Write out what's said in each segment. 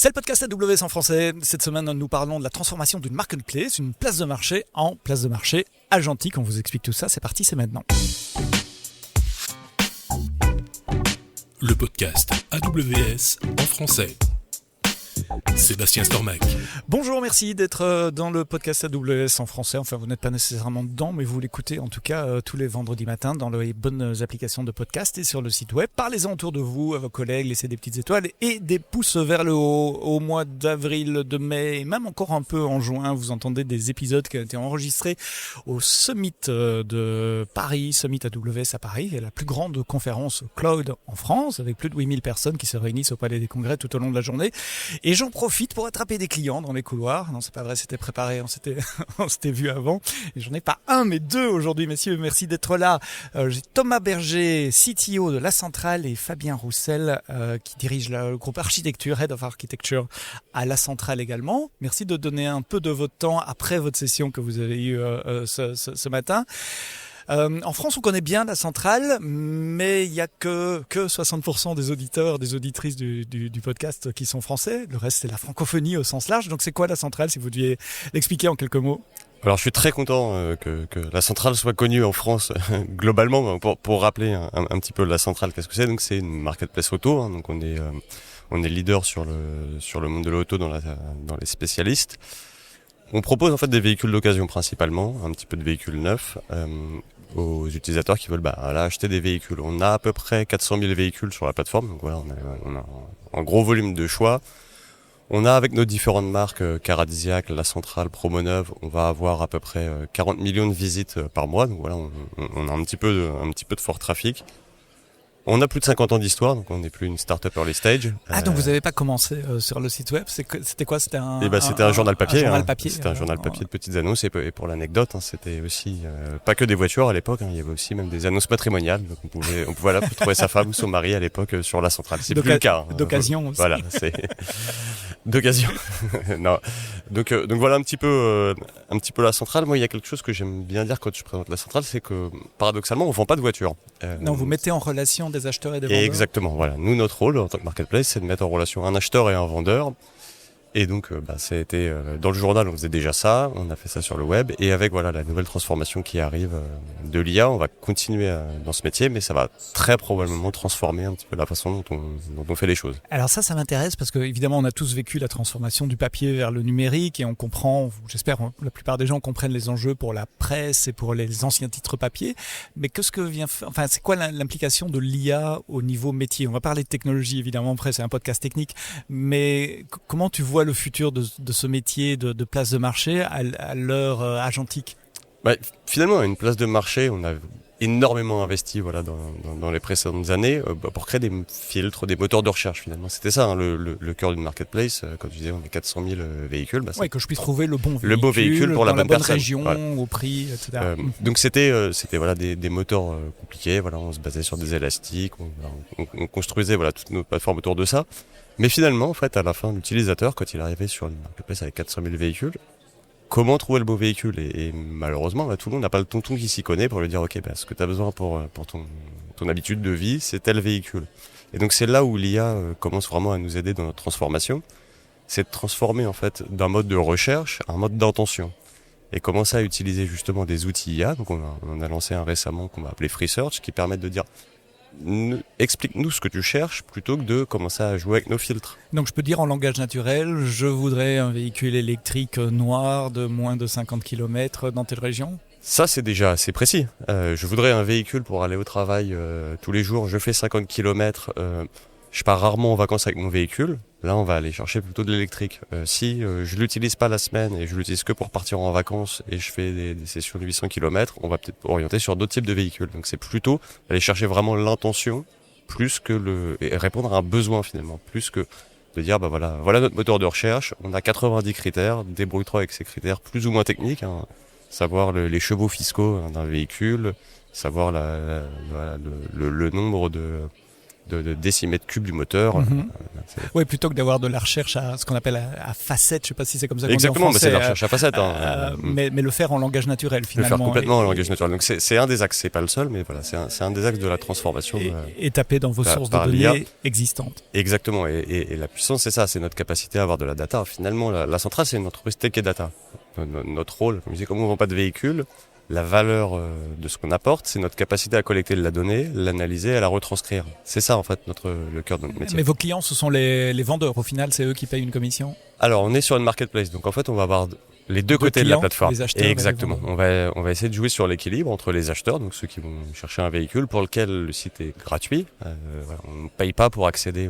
C'est le podcast AWS en français. Cette semaine, nous parlons de la transformation d'une marketplace, une place de marché, en place de marché agentique. On vous explique tout ça. C'est parti, c'est maintenant. Le podcast AWS en français. Sébastien Stormac. Bonjour, merci d'être dans le podcast AWS en français. Enfin, vous n'êtes pas nécessairement dedans, mais vous l'écoutez en tout cas tous les vendredis matins dans les bonnes applications de podcast et sur le site web. Parlez-en autour de vous, à vos collègues, laissez des petites étoiles et des pouces vers le haut. Au mois d'avril, de mai et même encore un peu en juin, vous entendez des épisodes qui ont été enregistrés au Summit de Paris, Summit AWS à Paris, la plus grande conférence cloud en France, avec plus de 8000 personnes qui se réunissent au Palais des Congrès tout au long de la journée. Et j'en profite pour attraper des clients dans les couloirs. Non, c'est pas vrai, c'était préparé, on s'était vu avant. Et j'en ai pas un, mais deux aujourd'hui, messieurs. Merci d'être là. J'ai Thomas Berger, CTO de La Centrale, et Fabien Roussel, qui dirige le groupe Architecture, Head of Architecture à La Centrale également. Merci de donner un peu de votre temps après votre session que vous avez eue ce matin. En France, on connaît bien La Centrale, mais il n'y a que 60% des auditeurs, des auditrices du podcast qui sont français. Le reste, c'est la francophonie au sens large. Donc, c'est quoi La Centrale, si vous deviez l'expliquer en quelques mots ? Alors, je suis très content que La Centrale soit connue en France globalement. Pour rappeler un petit peu La Centrale, qu'est-ce que c'est ? Donc, c'est une marketplace auto. Donc, on est leader sur le monde de l'auto dans les spécialistes. On propose en fait des véhicules d'occasion principalement, un petit peu de véhicules neufs aux utilisateurs qui veulent acheter des véhicules. On a à peu près 400 000 véhicules sur la plateforme, donc voilà, on a un gros volume de choix. On a avec nos différentes marques, Caradisiac, La Centrale, Promoneuve, on va avoir à peu près 40 millions de visites par mois, donc voilà, on a un petit peu de fort trafic. On a plus de 50 ans d'histoire, donc on n'est plus une start-up early stage. Donc vous n'avez pas commencé sur le site web, c'était quoi ? C'était un journal papier. C'était un journal papier de petites annonces, et pour l'anecdote, c'était aussi pas que des voitures à l'époque, il y avait aussi même des annonces patrimoniales, donc on pouvait trouver sa femme ou son mari à l'époque sur La Centrale. C'est plus le cas. D'occasion aussi. Voilà, c'est d'occasion. Non. Donc voilà un petit peu La Centrale. Moi, il y a quelque chose que j'aime bien dire quand je présente La Centrale, c'est que paradoxalement, on vend pas de voitures. Non, vous mettez en relation des acheteurs et des vendeurs. Exactement, voilà. Nous, notre rôle en tant que marketplace, c'est de mettre en relation un acheteur et un vendeur. Et donc, ça a été dans le journal, on faisait déjà ça. On a fait ça sur le web. Et avec la nouvelle transformation qui arrive de l'IA, on va continuer dans ce métier, mais ça va très probablement transformer un petit peu la façon dont on fait les choses. Alors ça m'intéresse parce que évidemment, on a tous vécu la transformation du papier vers le numérique et on comprend, j'espère, la plupart des gens comprennent les enjeux pour la presse et pour les anciens titres papier. Mais c'est quoi l'implication de l'IA au niveau métier ? On va parler de technologie évidemment après, c'est un podcast technique, mais comment tu vois le futur de ce métier de place de marché à l'heure agentique ? Finalement, à une place de marché, on a énormément investi dans les précédentes années pour créer des filtres, des moteurs de recherche finalement. C'était ça le cœur d'une marketplace. Comme tu disais, on a 400 000 véhicules. Que je puisse trouver le bon véhicule pour la bonne bonne personne. région, voilà. au prix, etc. Donc c'était des moteurs compliqués. Voilà, on se basait sur des élastiques, on construisait toutes nos plateformes autour de ça. Mais finalement, en fait, à la fin, l'utilisateur, quand il arrivait sur une marketplace avec 400 000 véhicules, comment trouver le beau véhicule ? Et malheureusement, tout le monde n'a pas le tonton qui s'y connaît pour lui dire ce que tu as besoin pour ton habitude de vie, c'est tel véhicule. Et donc c'est là où l'IA commence vraiment à nous aider dans notre transformation. C'est de transformer en fait d'un mode de recherche à un mode d'intention. Et commencer à utiliser justement des outils IA. Donc on a lancé un récemment qu'on va appeler Free Search, qui permet de dire explique-nous ce que tu cherches plutôt que de commencer à jouer avec nos filtres. Donc je peux dire en langage naturel, je voudrais un véhicule électrique noir de moins de 50 km dans telle région ? Ça, c'est déjà assez précis. Je voudrais un véhicule pour aller au travail tous les jours. Je fais 50 km. Je pars rarement en vacances avec mon véhicule. Là, on va aller chercher plutôt de l'électrique. Si je l'utilise pas la semaine et je l'utilise que pour partir en vacances et je fais des sessions de 800 km, on va peut-être orienter sur d'autres types de véhicules. Donc c'est plutôt aller chercher vraiment l'intention plus que et répondre à un besoin finalement, plus que de dire voilà notre moteur de recherche, on a 90 critères, débrouille-toi avec ces critères plus ou moins techniques, savoir les chevaux fiscaux d'un véhicule, savoir le nombre de décimètres cubes du moteur. Oui, plutôt que d'avoir de la recherche à ce qu'on appelle à facettes, je ne sais pas si c'est comme ça qu'on dit en Exactement, français. c'est de la recherche à facettes. Mais le faire en langage naturel, Le finalement. faire complètement en langage naturel. Donc c'est un des axes, c'est pas le seul, mais voilà, c'est un des axes de la transformation. Et taper dans vos sources de l'IA. données existantes. Exactement, et la puissance, c'est ça, c'est notre capacité à avoir de la data. Finalement, la centrale, c'est une entreprise tech et data. Notre rôle, comme je disais, comme on ne vend pas de véhicules, la valeur de ce qu'on apporte, c'est notre capacité à collecter de la donnée, l'analyser et à la retranscrire. C'est ça, en fait, le cœur de notre métier. Mais vos clients, ce sont les vendeurs. Au final, c'est eux qui payent une commission. Alors, on est sur une marketplace. Donc, en fait, on va avoir les deux côtés de la plateforme. Les acheteurs, exactement. On va essayer de jouer sur l'équilibre entre les acheteurs, donc ceux qui vont chercher un véhicule pour lequel le site est gratuit. Voilà, on ne paye pas pour accéder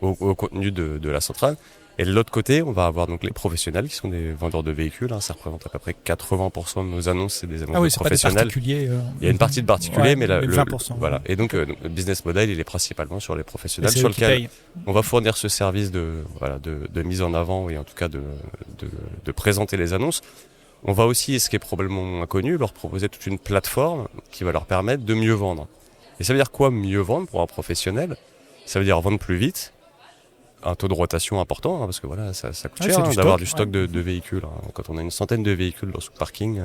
au contenu de la centrale. Et de l'autre côté, on va avoir donc les professionnels qui sont des vendeurs de véhicules. Ça représente à peu près 80% de nos annonces, c'est des annonces de professionnels. Pas des particuliers. Il y a une partie de particuliers, mais 20%. Voilà. Et donc, le business model, il est principalement sur les professionnels, sur lequel on va fournir ce service de mise en avant et en tout cas de présenter les annonces. On va aussi, et ce qui est probablement moins connu, leur proposer toute une plateforme qui va leur permettre de mieux vendre. Et ça veut dire quoi mieux vendre pour un professionnel ? Ça veut dire vendre plus vite, un taux de rotation important, parce que voilà, ça coûte cher d'avoir du stock de véhicules. Quand on a une centaine de véhicules dans son parking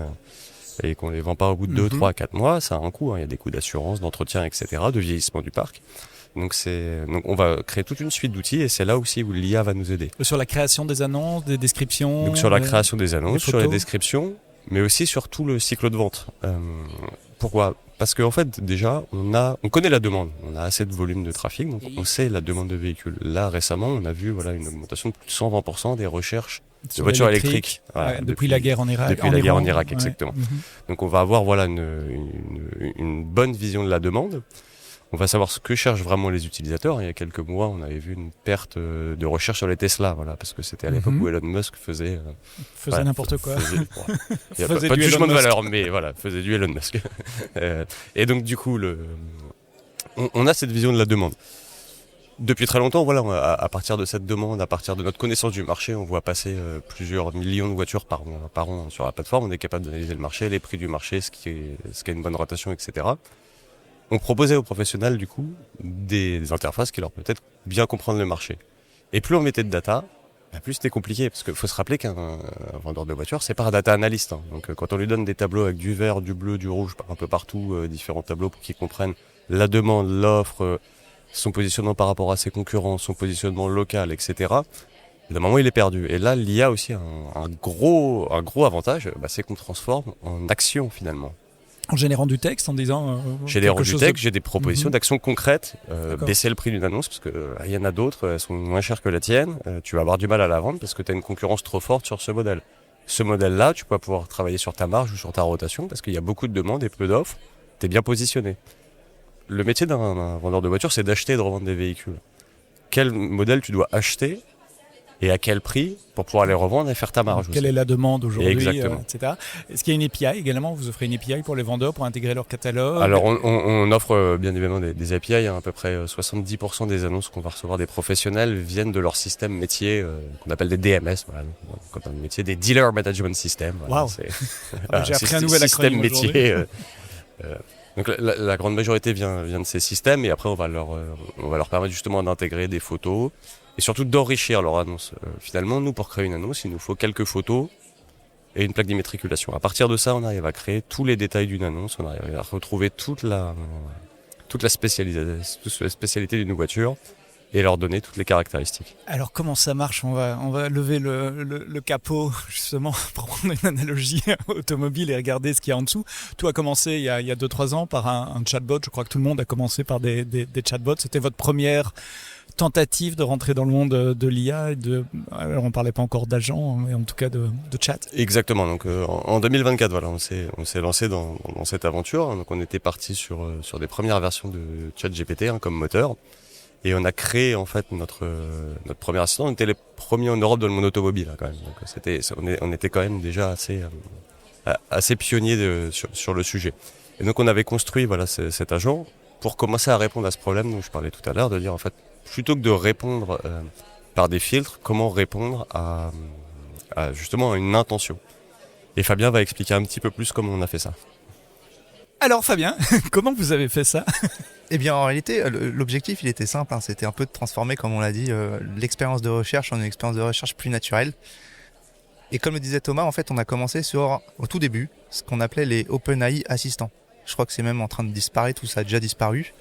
et qu'on les vend pas au bout de 2, 3, 4 mois, ça a un coût. Il y a des coûts d'assurance, d'entretien, etc., de vieillissement du parc. Donc on va créer toute une suite d'outils et c'est là aussi où l'IA va nous aider. Sur la création des annonces, des descriptions. Donc sur la création des annonces, sur les descriptions, mais aussi sur tout le cycle de vente. Pourquoi ? Parce qu'en fait, déjà, on connaît la demande. On a assez de volume de trafic, donc on sait la demande de véhicules. Là, récemment, on a vu une augmentation de plus de 120% des recherches de voitures électriques. Depuis la guerre en Irak. Depuis la guerre en Irak, exactement. Donc on va avoir une bonne vision de la demande. On va savoir ce que cherchent vraiment les utilisateurs. Il y a quelques mois, on avait vu une perte de recherche sur les Tesla, parce que c'était à l'époque où Elon Musk faisait n'importe quoi. Il n'y a pas de jugement de valeur, mais voilà, faisait du Elon Musk. Et donc du coup, on a cette vision de la demande. Depuis très longtemps, à partir de cette demande, à partir de notre connaissance du marché, on voit passer plusieurs millions de voitures par an sur la plateforme. On est capable d'analyser le marché, les prix du marché, ce qui a une bonne rotation, etc. On proposait aux professionnels, du coup, des interfaces qui leur permettaient de bien comprendre le marché. Et plus on mettait de data, plus c'était compliqué, parce qu'il faut se rappeler qu'un vendeur de voitures, c'est pas un data analyst. Donc quand on lui donne des tableaux avec du vert, du bleu, du rouge, un peu partout, différents tableaux pour qu'ils comprennent la demande, l'offre, son positionnement par rapport à ses concurrents, son positionnement local, etc., d'un moment, il est perdu. Et là, l'IA aussi a un gros avantage, c'est qu'on transforme en action, finalement. En générant du texte, en disant... Générant du texte, j'ai des propositions d'actions concrètes. Baisser le prix d'une annonce, parce qu'il y en a d'autres, elles sont moins chères que la tienne. Tu vas avoir du mal à la vendre parce que tu as une concurrence trop forte sur ce modèle. Ce modèle-là, tu vas pouvoir travailler sur ta marge ou sur ta rotation, parce qu'il y a beaucoup de demandes et peu d'offres. Tu es bien positionné. Le métier d'un vendeur de voitures, c'est d'acheter et de revendre des véhicules. Quel modèle tu dois acheter et à quel prix pour pouvoir les revendre et faire ta marge. Quelle est la demande aujourd'hui, exactement. etc. Est-ce qu'il y a une API également ? Vous offrez une API pour les vendeurs pour intégrer leur catalogue ? Alors on offre bien évidemment des API. À peu près 70% des annonces qu'on va recevoir des professionnels viennent de leur système métier qu'on appelle des DMS. Quand on a le métier des Dealer Management System. Wow. J'ai appris un nouvel acronyme métier. Donc la grande majorité vient de ces systèmes et après on va leur permettre justement d'intégrer des photos et surtout d'enrichir leur annonce. Finalement, nous, pour créer une annonce, il nous faut quelques photos et une plaque d'immatriculation. À partir de ça, on arrive à créer tous les détails d'une annonce, on arrive à retrouver toute la spécialité d'une voiture et leur donner toutes les caractéristiques. Alors comment ça marche ? On va lever le capot, justement, pour prendre une analogie automobile et regarder ce qu'il y a en dessous. Tout a commencé il y a 2-3 ans par un chatbot. Je crois que tout le monde a commencé par des chatbots. C'était votre première tentative de rentrer dans le monde de l'IA. Alors on ne parlait pas encore d'agents, mais en tout cas de chat. Exactement. Donc en 2024, on s'est lancé dans cette aventure. Donc on était parti sur des premières versions de ChatGPT comme moteur. Et on a créé en fait notre premier assistant. On était les premiers en Europe dans le monde automobile quand même. Donc on était quand même déjà assez pionniers sur le sujet. Et donc on avait construit cet agent pour commencer à répondre à ce problème dont je parlais tout à l'heure, de dire en fait plutôt que de répondre par des filtres, comment répondre à justement à une intention. Et Fabien va expliquer un petit peu plus comment on a fait ça. Alors Fabien, comment vous avez fait ça? Eh bien, en réalité, l'objectif, il était simple. C'était un peu de transformer, comme on l'a dit, l'expérience de recherche en une expérience de recherche plus naturelle. Et comme le disait Thomas, en fait, on a commencé au tout début, ce qu'on appelait les OpenAI assistants. Je crois que c'est même en train de disparaître ou ça a déjà disparu.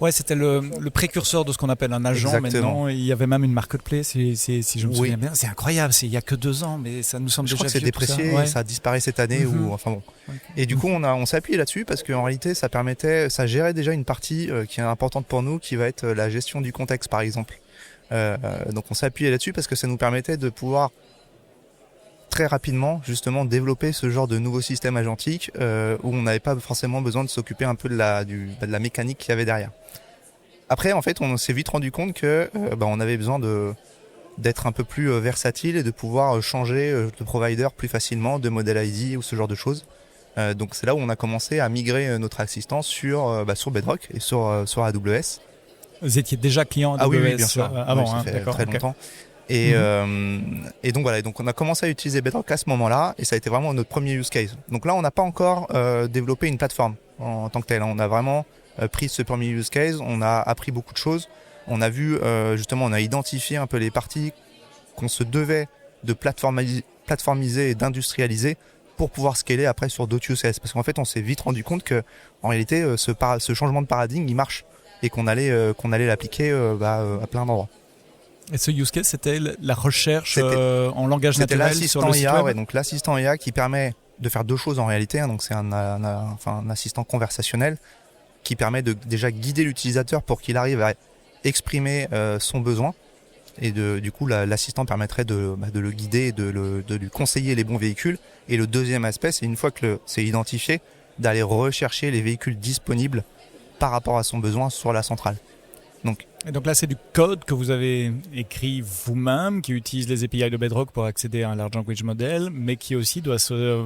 Ouais, c'était le précurseur de ce qu'on appelle un agent. Exactement. Maintenant. Il y avait même une marketplace, si je me souviens bien. C'est incroyable, il n'y a que 2 ans, mais ça nous semble Je déjà crois que c'est vieux, tout déprécié, ça. Ouais. ça a disparu cette année. Enfin bon. Okay. Et du coup, on s'est appuyé là-dessus parce qu'en réalité, ça gérait déjà une partie qui est importante pour nous, qui va être la gestion du contexte, par exemple. Donc on s'est appuyé là-dessus parce que ça nous permettait de pouvoir très rapidement justement développer ce genre de nouveau système agentique où on n'avait pas forcément besoin de s'occuper un peu de la mécanique qu'il y avait derrière. Après, en fait, on s'est vite rendu compte que on avait besoin d'être un peu plus versatile et de pouvoir changer de provider plus facilement, de modèle ID ou ce genre de choses. Donc c'est là où on a commencé à migrer notre assistant sur Bedrock et sur AWS. Vous étiez déjà client AWS oui, bien sûr. avant, ça fait d'accord, très okay. longtemps. Et donc voilà, donc on a commencé à utiliser Bedrock à ce moment-là et ça a été vraiment notre premier use case. Donc là, on n'a pas encore développé une plateforme en tant que telle. On a vraiment pris ce premier use case, on a appris beaucoup de choses. On a vu, justement, on a identifié un peu les parties qu'on se devait de plateformiser et d'industrialiser pour pouvoir scaler après sur d'autres use cases. Parce qu'en fait, on s'est vite rendu compte que, en réalité, ce changement de paradigme, il marche et qu'on allait l'appliquer à plein d'endroits. Et ce use case, c'était la recherche en langage naturel sur le site IA, web. ouais, donc l'assistant IA qui permet de faire 2 choses en réalité. Donc c'est un assistant conversationnel qui permet de déjà guider l'utilisateur pour qu'il arrive à exprimer son besoin. Et du coup, l'assistant permettrait de le guider et de lui conseiller les bons véhicules. Et le deuxième aspect, c'est une fois que c'est identifié, d'aller rechercher les véhicules disponibles par rapport à son besoin sur la centrale. Et donc là, c'est du code que vous avez écrit vous-même, qui utilise les API de Bedrock pour accéder à un large language model, mais qui aussi doit se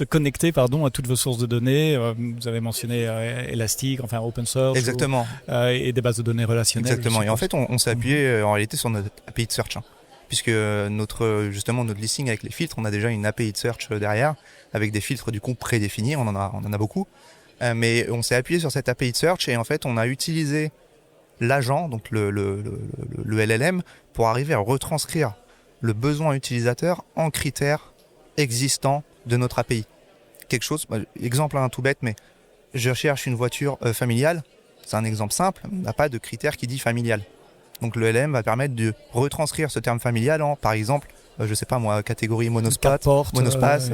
connecter à toutes vos sources de données. Vous avez mentionné Elastic, enfin open source. Exactement. Et des bases de données relationnelles. Exactement. Et en fait, on s'est appuyé en réalité sur notre API de search. Puisque notre listing avec les filtres, on a déjà une API de search derrière, avec des filtres du coup prédéfinis, on en a beaucoup. Mais on s'est appuyé sur cette API de search et en fait on a utilisé l'agent, donc le LLM, pour arriver à retranscrire le besoin utilisateur en critères existants de notre API. Quelque chose, exemple tout bête, mais je cherche une voiture familiale, c'est un exemple simple, on n'a pas de critère qui dit familial. Donc le LLM va permettre de retranscrire ce terme familial en, par exemple, catégorie monospace,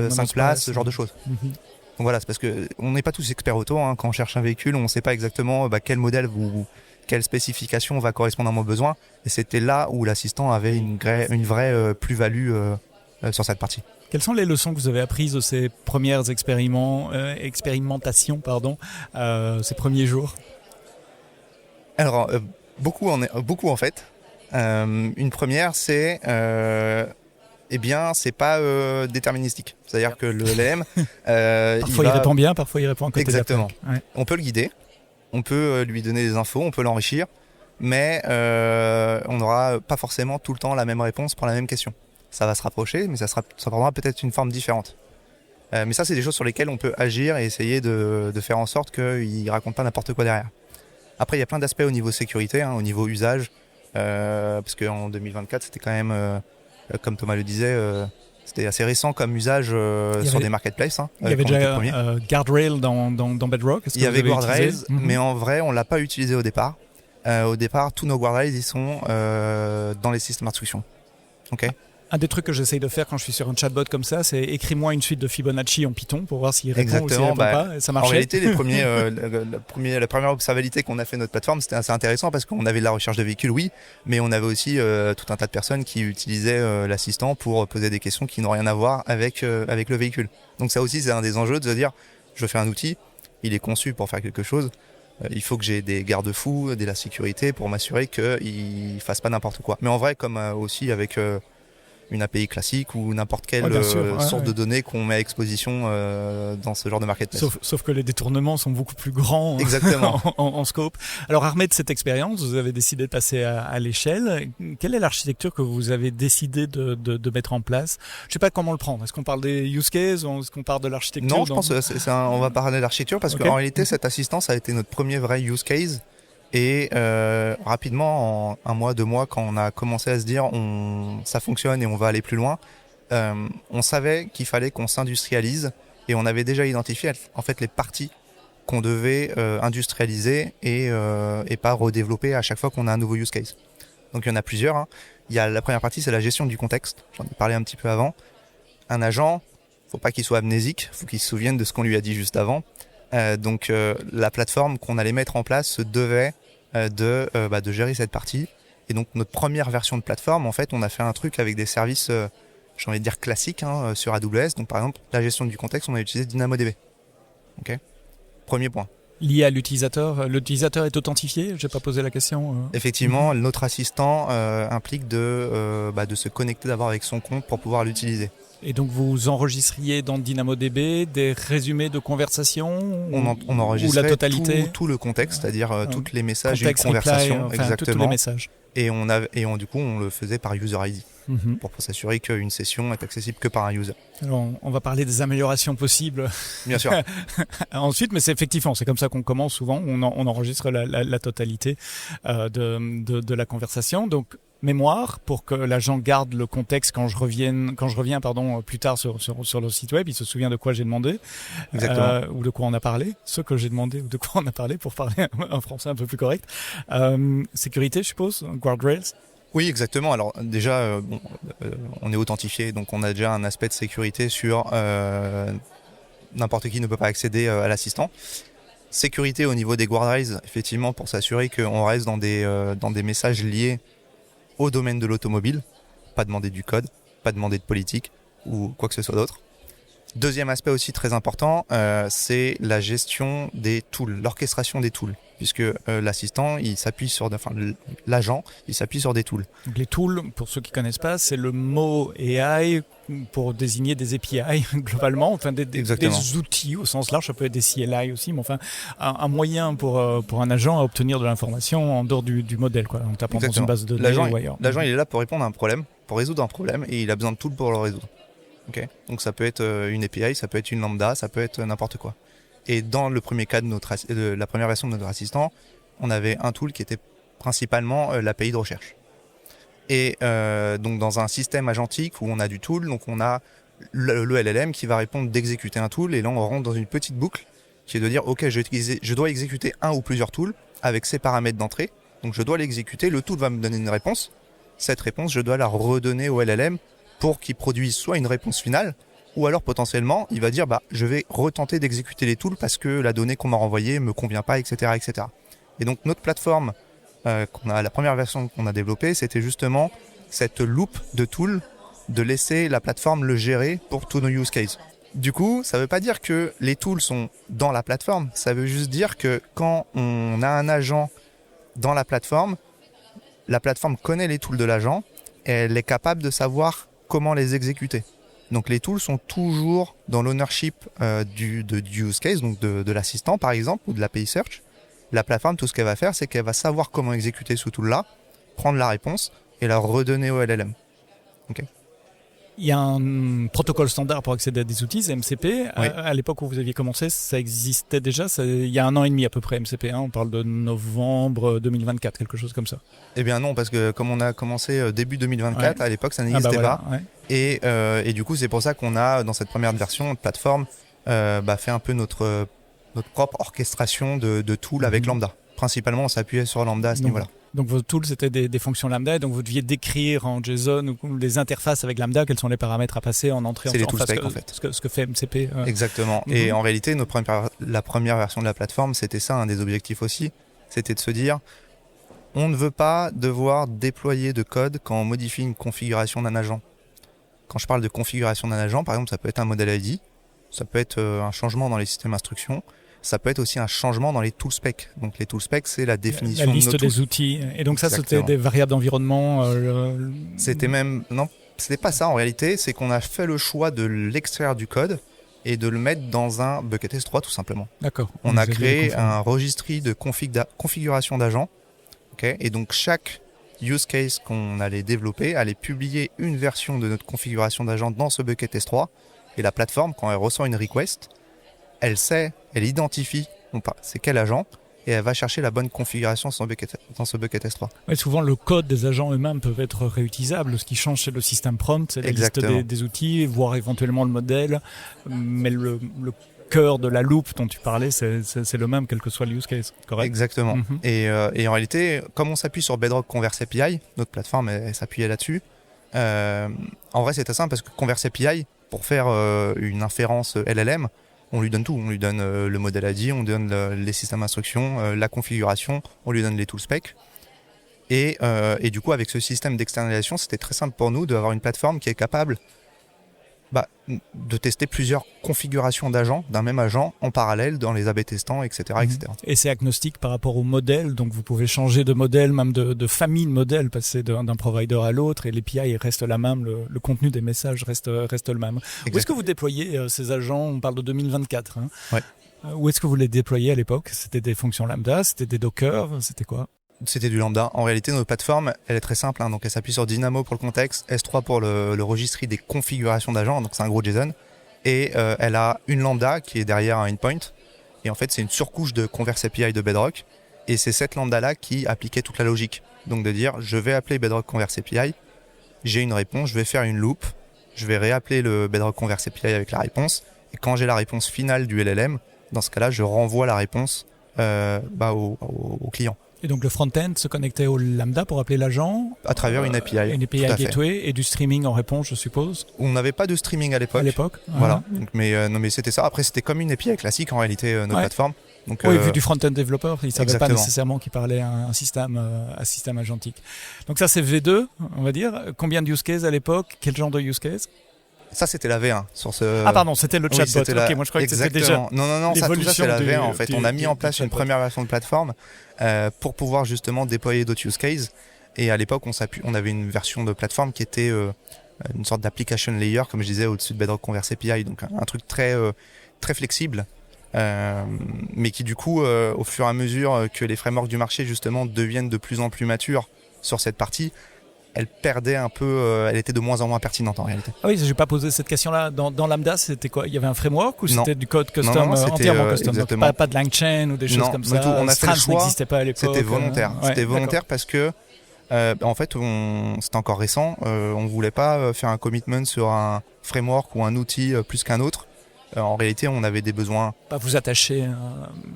5 places, ce genre de choses. Mm-hmm. Donc voilà, c'est parce qu'on n'est pas tous experts auto. Quand on cherche un véhicule, on ne sait pas exactement quel modèle ou quelle spécification va correspondre à mon besoin. Et c'était là où l'assistant avait une vraie plus-value sur cette partie. Quelles sont les leçons que vous avez apprises de ces premières expérimentations, ces premiers jours? Alors, beaucoup en fait. Une première, c'est... c'est pas déterministique. C'est-à-dire que le LLM... parfois il répond bien, parfois il répond à côté. Exactement. Ouais. On peut le guider, on peut lui donner des infos, on peut l'enrichir, mais on n'aura pas forcément tout le temps la même réponse pour la même question. Ça va se rapprocher, mais ça prendra peut-être une forme différente. Mais ça, c'est des choses sur lesquelles on peut agir et essayer de faire en sorte qu'il ne raconte pas n'importe quoi derrière. Après, il y a plein d'aspects au niveau sécurité, au niveau usage, parce qu'en 2024, c'était quand même... comme Thomas le disait, c'était assez récent comme usage sur des marketplaces. Il y avait déjà Guardrail dans Bedrock. Il y avait Guardrails, mais en vrai, on ne l'a pas utilisé au départ. Au départ, tous nos Guardrails, ils sont dans les systèmes d'instruction. Okay. Un des trucs que j'essaye de faire quand je suis sur un chatbot comme ça, c'est écris-moi une suite de Fibonacci en Python pour voir s'il répond ou s'il répond pas. Et ça marchait. En réalité, la première observabilité qu'on a fait notre plateforme, c'était assez intéressant parce qu'on avait de la recherche de véhicules, oui, mais on avait aussi tout un tas de personnes qui utilisaient l'assistant pour poser des questions qui n'ont rien à voir avec le véhicule. Donc ça aussi, c'est un des enjeux de se dire, je fais un outil, il est conçu pour faire quelque chose. Il faut que j'ai des garde-fous, de la sécurité pour m'assurer qu'il ne fasse pas n'importe quoi. Mais en vrai, comme aussi avec une API classique ou n'importe quelle bien sûr, source de données qu'on met à exposition dans ce genre de marketplace. Sauf que les détournements sont beaucoup plus grands Exactement. en scope. Alors armé de cette expérience, vous avez décidé de passer à l'échelle. Quelle est l'architecture que vous avez décidé de mettre en place? Je ne sais pas comment le prendre. Est-ce qu'on parle des use cases ou est-ce qu'on parle de l'architecture? Non, je pense que on va parler de l'architecture parce qu'en réalité, cet assistant, ça a été notre premier vrai use case. Et rapidement, en 1 mois, 2 mois, quand on a commencé à se dire ça fonctionne et on va aller plus loin, on savait qu'il fallait qu'on s'industrialise et on avait déjà identifié en fait les parties qu'on devait industrialiser et pas redévelopper à chaque fois qu'on a un nouveau use case. Donc il y en a plusieurs. Hein. Il y a la première partie, c'est la gestion du contexte. J'en ai parlé un petit peu avant. Un agent, faut pas qu'il soit amnésique, faut qu'il se souvienne de ce qu'on lui a dit juste avant. Donc la plateforme qu'on allait mettre en place se devait de gérer cette partie. Et donc notre première version de plateforme, en fait, on a fait un truc avec des services, j'ai envie de dire classiques sur AWS. Donc par exemple, la gestion du contexte, on a utilisé DynamoDB. Ok. Premier point. Lié à l'utilisateur est authentifié? J'ai pas posé la question. Effectivement, notre assistant implique de se connecter d'abord avec son compte pour pouvoir l'utiliser. Et donc vous enregistriez dans DynamoDB des résumés de conversation on enregistrait ou la totalité, tout le contexte, c'est-à-dire tous les messages et contexte, conversations, reply, exactement. tous les messages. Et du coup, on le faisait par user ID pour s'assurer qu'une session est accessible que par un user. Alors, on va parler des améliorations possibles. Bien sûr. Ensuite, mais c'est effectivement, c'est comme ça qu'on commence souvent. On enregistre la totalité de la conversation. Donc, mémoire pour que l'agent garde le contexte quand je reviens plus tard sur le site web, il se souvient de quoi j'ai demandé. Exactement. Ou de quoi on a parlé, ce que j'ai demandé ou de quoi on a parlé pour parler un français un peu plus correct. Sécurité, je suppose, guardrails. Oui, exactement. Alors déjà, on est authentifié, donc on a déjà un aspect de sécurité sur n'importe qui ne peut pas accéder à l'assistant. Sécurité au niveau des guardrails, effectivement, pour s'assurer qu'on reste dans des messages liés au domaine de l'automobile, pas demander du code, pas demander de politique ou quoi que ce soit d'autre. Deuxième aspect aussi très important, c'est la gestion des tools, l'orchestration des tools, puisque l'assistant, l'agent, il s'appuie sur des tools. Donc les tools, pour ceux qui ne connaissent pas, c'est le mot AI pour désigner des API globalement, enfin des outils au sens large, ça peut être des CLI aussi, mais enfin un moyen pour un agent à obtenir de l'information en dehors du modèle, quoi, en tapant dans une base de données ou ailleurs. L'agent, il est là pour répondre à un problème, pour résoudre un problème, et il a besoin de tools pour le résoudre. Okay. Donc ça peut être une API, ça peut être une lambda, ça peut être n'importe quoi. Et dans le premier cas de la première version de notre assistant, on avait un tool qui était principalement l'API de recherche. Et donc dans un système agentique où on a du tool, donc on a le LLM qui va répondre d'exécuter un tool, et là on rentre dans une petite boucle qui est de dire ok, je dois exécuter un ou plusieurs tools avec ces paramètres d'entrée, donc je dois l'exécuter, le tool va me donner une réponse, cette réponse je dois la redonner au LLM pour qu'il produise soit une réponse finale, ou alors potentiellement il va dire je vais retenter d'exécuter les tools parce que la donnée qu'on m'a renvoyée me convient pas, etc., etc. Et donc notre plateforme, la première version qu'on a développée, c'était justement cette loop de tools, de laisser la plateforme le gérer pour tous nos use cases. Du coup, ça veut pas dire que les tools sont dans la plateforme, ça veut juste dire que quand on a un agent dans la plateforme connaît les tools de l'agent et elle est capable de savoir comment les exécuter. Donc les tools sont toujours dans l'ownership du use case, donc de l'assistant par exemple, ou de l'API search. La plateforme, tout ce qu'elle va faire, c'est qu'elle va savoir comment exécuter ce tool-là, prendre la réponse et la redonner au LLM. Okay. Il y a un protocole standard pour accéder à des outils, c'est MCP. Oui. À l'époque où vous aviez commencé, ça existait déjà, il y a 1 an et demi à peu près, MCP. On parle de novembre 2024, quelque chose comme ça. Eh bien non, parce que comme on a commencé début 2024, à l'époque ça n'existait pas. Ouais. Et du coup, c'est pour ça qu'on a, dans cette première version de plateforme, fait un peu notre propre orchestration de tools avec Lambda. Principalement, on s'appuyait sur Lambda à ce niveau-là. Donc vos tools, c'était des fonctions lambda, et donc vous deviez décrire en JSON ou les interfaces avec lambda, quels sont les paramètres à passer en entrée. C'est les tool specs en fait. Ce que fait MCP. Exactement. Et en réalité, la première version de la plateforme, c'était ça, un des objectifs aussi, c'était de se dire, on ne veut pas devoir déployer de code quand on modifie une configuration d'un agent. Quand je parle de configuration d'un agent, par exemple, ça peut être un modèle ID, ça peut être un changement dans les systèmes d'instruction, ça peut être aussi un changement dans les tool specs. Donc les tool specs, c'est la définition la liste de nos des outils. Et donc ça, Exactement. c'était des variables d'environnement. C'était même c'était pas ça en réalité, c'est qu'on a fait le choix de l'extraire du code et de le mettre dans un bucket S3 tout simplement. D'accord. On a créé un registry de configuration d'agents, okay, et donc chaque use case qu'on allait développer allait publier une version de notre configuration d'agent dans ce bucket S3, et la plateforme, quand elle reçoit une request, elle identifie c'est quel agent, et elle va chercher la bonne configuration dans ce bucket S3. Ouais, souvent, le code des agents eux-mêmes peuvent être réutilisables. Ce qui change, c'est le système prompt, c'est la liste des outils, voire éventuellement le modèle. Mais le cœur de la loupe dont tu parlais, c'est le même, quel que soit le use case, correct? Exactement. Et en réalité, comme on s'appuie sur Bedrock Converse API, notre plateforme elle s'appuyait là-dessus, en vrai c'était simple parce que Converse API, pour faire une inférence LLM, on lui donne tout. On lui donne le modèle ID, on lui donne les systèmes d'instruction, la configuration, on lui donne les tool specs. Et du coup, avec ce système d'externalisation, c'était très simple pour nous d'avoir une plateforme qui est capable de tester plusieurs configurations d'agents, d'un même agent, en parallèle dans les A/B testants, etc., etc. Et c'est agnostique par rapport au modèle, donc vous pouvez changer de modèle, même de famille de modèles, passer d'un provider à l'autre, et l'API reste la même, le contenu des messages reste le même. Où est-ce que vous déployez ces agents? On parle de 2024. Hein. Ouais. Où est-ce que vous les déployez à l'époque? C'était des fonctions lambda, c'était des Docker, c'était quoi? C'était du lambda. En réalité, notre plateforme, elle est très simple. Hein. Donc, elle s'appuie sur Dynamo pour le contexte, S3 pour le registry des configurations d'agents. Donc, c'est un gros JSON. Et elle a une lambda qui est derrière un endpoint. Et en fait, c'est une surcouche de Converse API de Bedrock. Et c'est cette lambda-là qui appliquait toute la logique. Donc, de dire, je vais appeler Bedrock Converse API. J'ai une réponse, je vais faire une loop. Je vais réappeler le Bedrock Converse API avec la réponse. Et quand j'ai la réponse finale du LLM, dans ce cas-là, je renvoie la réponse au client. Et donc le front-end se connectait au lambda pour appeler l'agent à travers une API. Une API gateway et du streaming en réponse, je suppose. On n'avait pas de streaming à l'époque. Voilà. Donc, mais c'était ça. Après, c'était comme une API classique en réalité, notre plateforme. Donc, oui, vu du front-end développeur, il ne savait exactement. pas nécessairement qu'il parlait à un système agentique. Donc ça, c'est V2, on va dire. Combien de use cases à l'époque? Quel genre de use case? Ça, c'était la V1. Ah, pardon, c'était le chatbot. Oui, ok, moi je croyais que c'était déjà. Non, ça, tout ça, c'est la V1 en fait. On a mis en place une première version de plateforme pour pouvoir justement déployer d'autres use cases. Et à l'époque, on avait une version de plateforme qui était une sorte d'application layer, comme je disais, au-dessus de Bedrock Converse API. Donc un truc très flexible. Mais qui du coup, au fur et à mesure que les frameworks du marché justement deviennent de plus en plus matures sur cette partie, elle perdait un peu, elle était de moins en moins pertinente en réalité. Ah oui, je n'ai pas posé cette question-là. Dans Lambda, c'était quoi? Il y avait un framework ou c'était du code custom, non, entièrement custom? Donc, pas de LangChain ou des choses comme ça. On a fait le choix. N'existait pas à l'époque. C'était volontaire. C'était volontaire d'accord. parce que en fait, c'était encore récent. On voulait pas faire un commitment sur un framework ou un outil plus qu'un autre. En réalité, on avait des besoins. Pas vous attacher.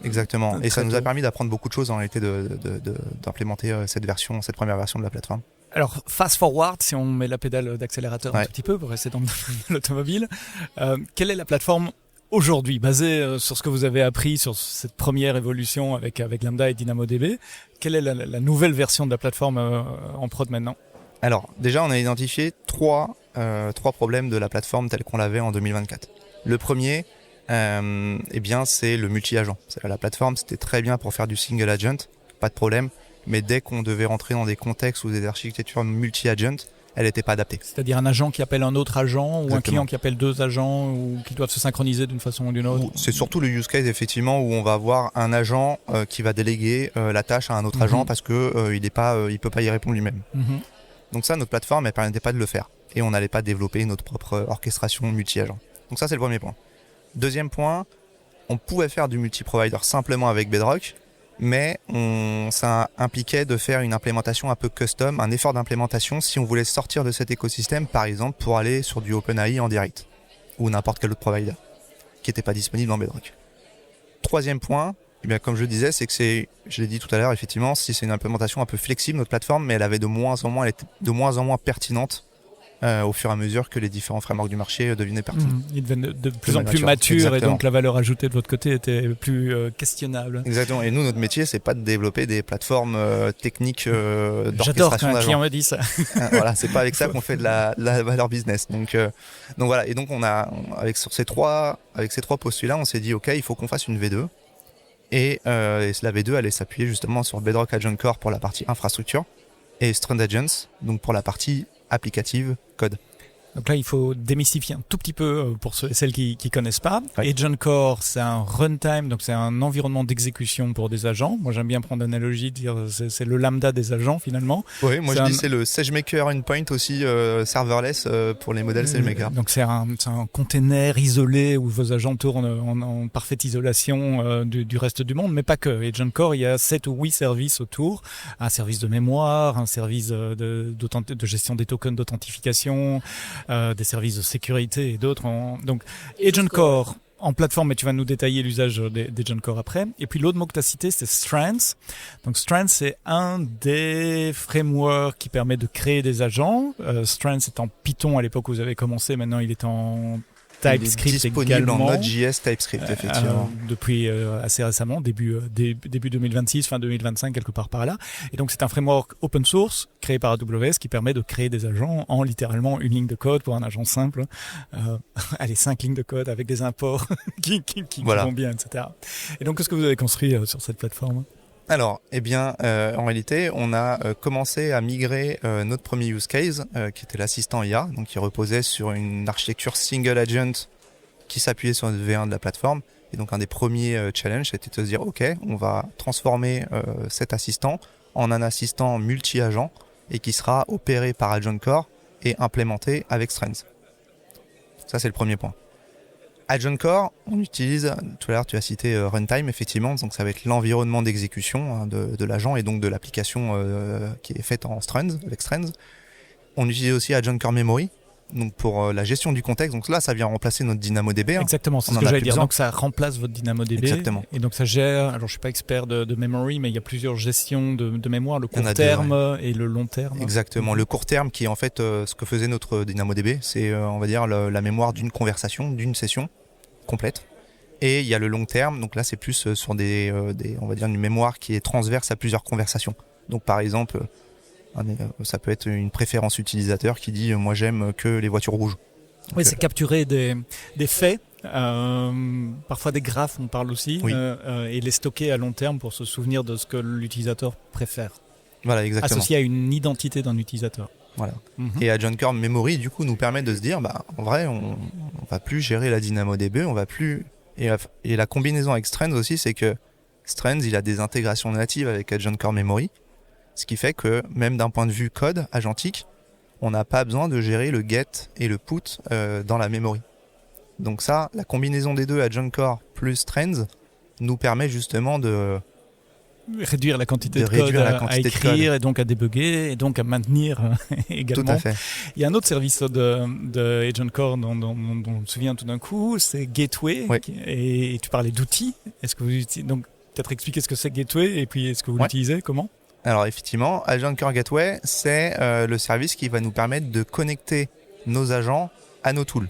Exactement. Et ça nous a permis d'apprendre beaucoup de choses en réalité, d'implémenter cette première version de la plateforme. Alors, fast forward, si on met la pédale d'accélérateur un tout petit peu pour rester dans l'automobile, quelle est la plateforme aujourd'hui, basée sur ce que vous avez appris sur cette première évolution avec Lambda et DynamoDB? Quelle est la nouvelle version de la plateforme en prod maintenant? Alors, déjà, on a identifié trois problèmes de la plateforme telle qu'on l'avait en 2024. Le premier, c'est le multi-agent. La plateforme, c'était très bien pour faire du single agent, pas de problème. Mais dès qu'on devait rentrer dans des contextes ou des architectures multi-agent, elle n'était pas adaptée. C'est-à-dire un agent qui appelle un autre agent, ou un client qui appelle deux agents, ou qui doivent se synchroniser d'une façon ou d'une autre? C'est surtout le use case, effectivement, où on va avoir un agent qui va déléguer la tâche à un autre agent parce qu'il ne peut pas y répondre lui-même. Donc ça, notre plateforme, elle ne permettait pas de le faire. Et on n'allait pas développer notre propre orchestration multi-agent. Donc ça, c'est le premier point. Deuxième point, on pouvait faire du multi-provider simplement avec Bedrock, mais ça impliquait de faire une implémentation un peu custom, un effort d'implémentation si on voulait sortir de cet écosystème, par exemple pour aller sur du OpenAI en direct, ou n'importe quel autre provider, qui n'était pas disponible dans Bedrock. Troisième point, comme je le disais, c'est que je l'ai dit tout à l'heure, effectivement, si c'est une implémentation un peu flexible, notre plateforme, mais elle était de moins en moins pertinente au fur et à mesure que les différents frameworks du marché devenaient pertinents. Ils devenaient de plus en plus matures, et donc la valeur ajoutée de votre côté était plus questionnable. Exactement, et nous, notre métier, c'est pas de développer des plateformes techniques d'orchestration. J'adore quand un client me dit ça. Voilà, c'est pas avec ça qu'on fait de la valeur business. Donc voilà, et donc avec ces trois postulats, on s'est dit, ok, il faut qu'on fasse une V2. Et la V2 allait s'appuyer justement sur Bedrock Agent Core pour la partie infrastructure et Strand Agents, donc pour la partie applicative code. Donc là, il faut démystifier un tout petit peu pour ceux et celles qui connaissent pas. Oui. Agent Core, c'est un runtime, donc c'est un environnement d'exécution pour des agents. Moi, j'aime bien prendre l'analogie de dire c'est le lambda des agents finalement. Oui, moi C'est je dis c'est le SageMaker Endpoint aussi serverless pour les modèles SageMaker. Donc c'est un container isolé où vos agents tournent en parfaite isolation du reste du monde, mais pas que. Agent Core, il y a 7 ou 8 services autour. Un service de mémoire, un service de gestion des tokens d'authentification, des services de sécurité et d'autres. Donc Agent Core en plateforme, mais tu vas nous détailler l'usage d'Agent Core après. Et puis l'autre mot que tu as cité, c'est Strands. Donc Strands, c'est un des frameworks qui permet de créer des agents. Strands est en Python à l'époque où vous avez commencé, maintenant il est en TypeScript il est disponible également. en Node.js TypeScript, effectivement. Depuis assez récemment, début 2026, fin 2025, quelque part par là. Et donc c'est un framework open source créé par AWS qui permet de créer des agents en littéralement une ligne de code pour un agent simple. Allez, 5 lignes de code avec des imports qui Voilà. vont bien, etc. Et donc qu'est-ce que vous avez construit sur cette plateforme ? Alors, en réalité, on a commencé à migrer notre premier use case, qui était l'assistant IA, donc qui reposait sur une architecture single agent qui s'appuyait sur le V1 de la plateforme. Et donc, un des premiers challenges, c'était de se dire, OK, on va transformer cet assistant en un assistant multi-agent et qui sera opéré par Agent Core et implémenté avec Strands. Ça, c'est le premier point. Agent Core, on utilise, tout à l'heure tu as cité Runtime, effectivement, donc ça va être l'environnement d'exécution de l'agent et donc de l'application qui est faite en Strands, avec Strands. On utilise aussi Agent Core Memory, donc pour la gestion du contexte. Donc là, ça vient remplacer notre DynamoDB. Exactement, c'est ce que j'allais dire. Donc ça remplace votre DynamoDB. Exactement. Et donc ça gère, alors je suis pas expert de memory, mais il y a plusieurs gestions de mémoire, le Il y en court a deux, terme et le long terme. Exactement. Le court terme qui est en fait ce que faisait notre DynamoDB, c'est on va dire la mémoire d'une conversation, d'une session complète. Et il y a le long terme, donc là c'est plus sur on va dire une mémoire qui est transverse à plusieurs conversations. Donc par exemple, ça peut être une préférence utilisateur qui dit moi j'aime que les voitures rouges. Oui, c'est capturer des faits, parfois des graphes, on parle aussi, Oui. et les stocker à long terme pour se souvenir de ce que l'utilisateur préfère, Voilà, exactement. associé à une identité d'un utilisateur. Voilà. Mhm. Et Agent Core Memory, du coup, nous permet de se dire, en vrai, on va plus gérer la DynamoDB, on va plus. Et la combinaison avec Strands aussi, c'est que Strands, il a des intégrations natives avec Agent Core Memory, ce qui fait que même d'un point de vue code agentique, on n'a pas besoin de gérer le get et le put dans la memory. Donc ça, la combinaison des deux, Agent Core plus Strands, nous permet justement de Réduire la quantité de réduire code la quantité à de écrire et donc à débugger et donc à maintenir également. Tout à fait. Il y a un autre service de Agent Core dont on me souvient tout d'un coup, c'est Gateway. Oui. Et tu parlais d'outils. Est-ce que vous utilisez, donc peut-être expliquer ce que c'est Gateway et puis est-ce que vous Ouais. l'utilisez, comment ? Alors effectivement, Agent Core Gateway, c'est le service qui va nous permettre de connecter nos agents à nos tools.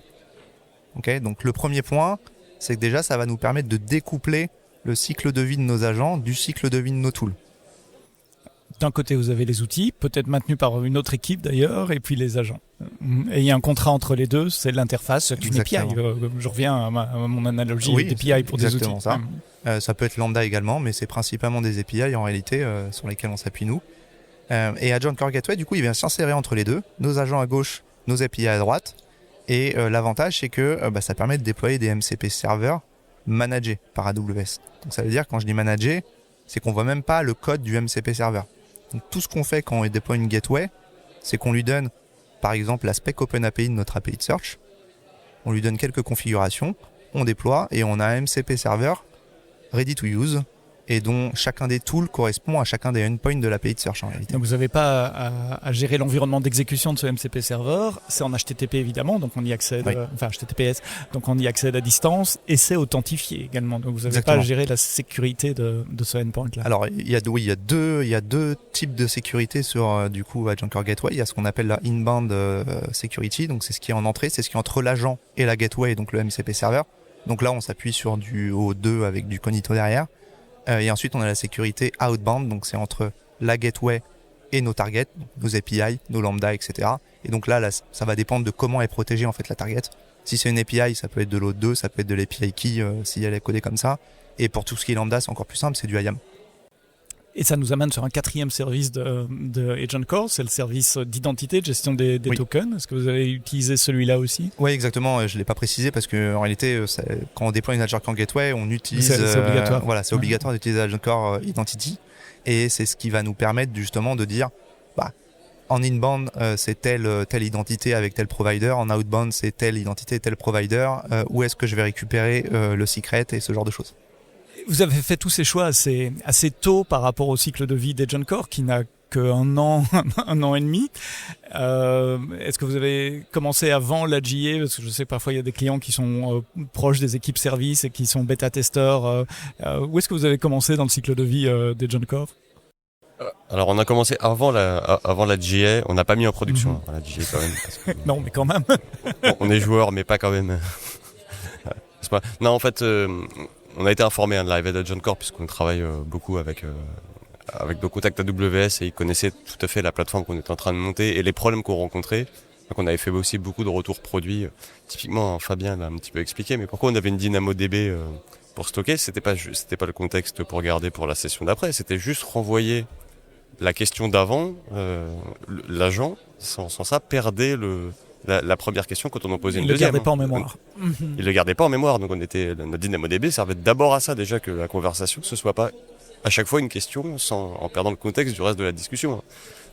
Okay, donc le premier point, c'est que déjà ça va nous permettre de découpler le cycle de vie de nos agents du cycle de vie de nos tools. D'un côté, vous avez les outils, peut-être maintenus par une autre équipe d'ailleurs, et puis les agents. Et il y a un contrat entre les deux, c'est l'interface, c'est une API. Je reviens à mon analogie d'API pour des outils. Exactement ça. Ça peut être lambda également, mais c'est principalement des API en réalité sur lesquels on s'appuie nous. Et Agent Core Gateway, du coup, il vient s'insérer entre les deux, nos agents à gauche, nos API à droite. Et l'avantage, c'est que ça permet de déployer des MCP servers managés par AWS. Donc ça veut dire, quand je dis manager, c'est qu'on voit même pas le code du MCP server. Donc tout ce qu'on fait quand on déploie une gateway, c'est qu'on lui donne, par exemple, la spec OpenAPI de notre API de search. On lui donne quelques configurations, on déploie et on a un MCP server ready to use et dont chacun des tools correspond à chacun des endpoints de l'API de search en réalité. Donc vous n'avez pas à gérer l'environnement d'exécution de ce MCP server, c'est en HTTP évidemment, donc on y accède, Oui. enfin HTTPS, donc on y accède à distance et c'est authentifié également. Donc vous n'avez pas à gérer la sécurité de ce endpoint là. Alors il y a deux types de sécurité sur du coup Agent Core Gateway. Il y a ce qu'on appelle la inbound security, donc c'est ce qui est en entrée, c'est ce qui est entre l'agent et la gateway, donc le MCP server. Donc là on s'appuie sur du O2 avec du Cognito derrière. Et ensuite, on a la sécurité outbound, donc c'est entre la gateway et nos targets, nos API, nos lambda, etc. Et donc là, ça va dépendre de comment est protégée en fait la target. Si c'est une API, ça peut être de l'O2, ça peut être de l'API key si elle est codée comme ça. Et pour tout ce qui est lambda, c'est encore plus simple, c'est du IAM. Et ça nous amène sur un 4e service de Agent Core, c'est le service d'identité, de gestion des Oui. tokens. Est-ce que vous avez utilisé celui-là aussi? Oui, exactement. Je ne l'ai pas précisé parce qu'en réalité, quand on déploie une Agent Core Gateway, on utilise. C'est obligatoire. Voilà, c'est obligatoire d'utiliser Agent Core Identity. Et c'est ce qui va nous permettre justement de dire en inbound, c'est telle identité avec tel provider. En outbound, c'est telle identité, tel provider. Où est-ce que je vais récupérer le secret et ce genre de choses. Vous avez fait tous ces choix assez tôt par rapport au cycle de vie d'Agent Core qui n'a qu'un an, un an et demi. Est-ce que vous avez commencé avant la GA? Parce que je sais que parfois il y a des clients qui sont proches des équipes services et qui sont bêta-testeurs. Où est-ce que vous avez commencé dans le cycle de vie d'Agent Core? Alors on a commencé avant la GA, on n'a pas mis en production la GA quand même. Parce que, Non, mais quand même. on est joueur, mais pas quand même. Non, en fait, on a été informé de l'arrivée d'Agent Core puisqu'on travaille beaucoup avec nos contacts AWS et ils connaissaient tout à fait la plateforme qu'on était en train de monter et les problèmes qu'on rencontrait. Donc on avait fait aussi beaucoup de retours produits. Typiquement, Fabien l'a un petit peu expliqué, mais pourquoi on avait une DynamoDB pour stocker, c'était pas le contexte pour garder pour la session d'après, c'était juste renvoyer la question d'avant, l'agent, sans ça, perdait la première question quand on en posait une deuxième. Il ne le gardait pas en mémoire. Il le gardait pas en mémoire, donc notre DynamoDB servait d'abord à ça déjà, que la conversation, ce soit pas à chaque fois une question en perdant le contexte du reste de la discussion.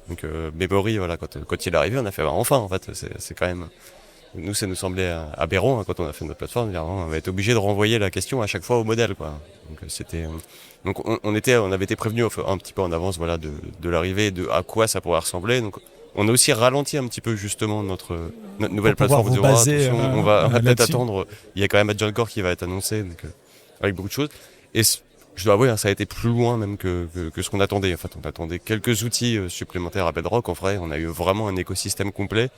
Donc Memory, voilà, quand il est arrivé, on a fait enfin, en fait, c'est quand même... Nous, ça nous semblait aberrant quand on a fait notre plateforme. On va être obligé de renvoyer la question à chaque fois au modèle, quoi. Donc c'était... Donc on avait été prévenus un petit peu en avance, voilà, de l'arrivée, de à quoi ça pourrait ressembler. Donc on a aussi ralenti un petit peu justement notre nouvelle plateforme. Vous baser, on va peut-être attendre. Il y a quand même Agent Core qui va être annoncé, donc avec beaucoup de choses. Et je dois avouer, ça a été plus loin même que ce qu'on attendait. En fait, on attendait quelques outils supplémentaires à Bedrock. En vrai, on a eu vraiment un écosystème complet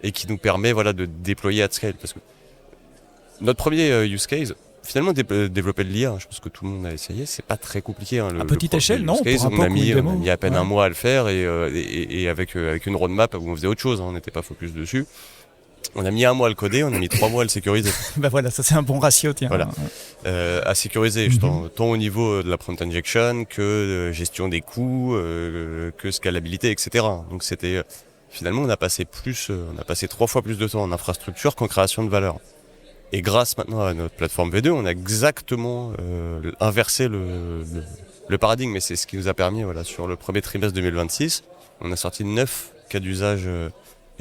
et qui nous permet, voilà, de déployer at scale. Parce que notre premier use case, finalement, développer de l'IA, je pense que tout le monde a essayé, c'est pas très compliqué. Hein, à petite échelle, non? On a mis à peine un mois à le faire et avec une roadmap où on faisait autre chose, hein, on n'était pas focus dessus. On a mis un mois à le coder, on a mis 3 mois à le sécuriser. Ben voilà, ça c'est un bon ratio, tiens. Voilà. À sécuriser, tant au niveau de la prompt injection que gestion des coûts, que scalabilité, etc. Donc c'était finalement on a passé 3 fois plus de temps en infrastructure qu'en création de valeur. Et grâce maintenant à notre plateforme V2, on a exactement inversé le paradigme. Et c'est ce qui nous a permis, voilà, sur le premier trimestre 2026, on a sorti 9 cas d'usage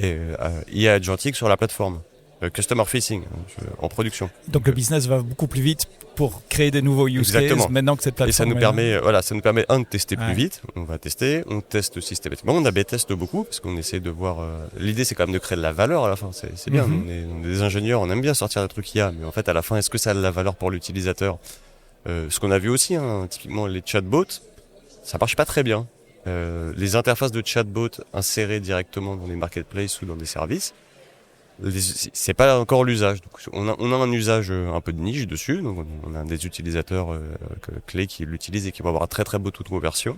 IA agentique sur la plateforme. Customer facing, en production. Donc le business va beaucoup plus vite pour créer des nouveaux use cases maintenant que cette plateforme... Et ça nous permet, de tester plus vite. On va tester, on teste systématiquement. On A/B-test beaucoup parce qu'on essaie de voir... L'idée, c'est quand même de créer de la valeur à la fin. C'est bien, on est des ingénieurs, on aime bien sortir des trucs IA. Mais en fait, à la fin, est-ce que ça a de la valeur pour l'utilisateur? Ce qu'on a vu aussi, hein, typiquement les chatbots, ça marche pas très bien. Les interfaces de chatbots insérées directement dans les marketplaces ou dans des services, c'est pas encore l'usage. Donc on a un usage un peu de niche dessus, donc on a des utilisateurs clés qui l'utilisent et qui vont avoir un très très beau taux de conversion.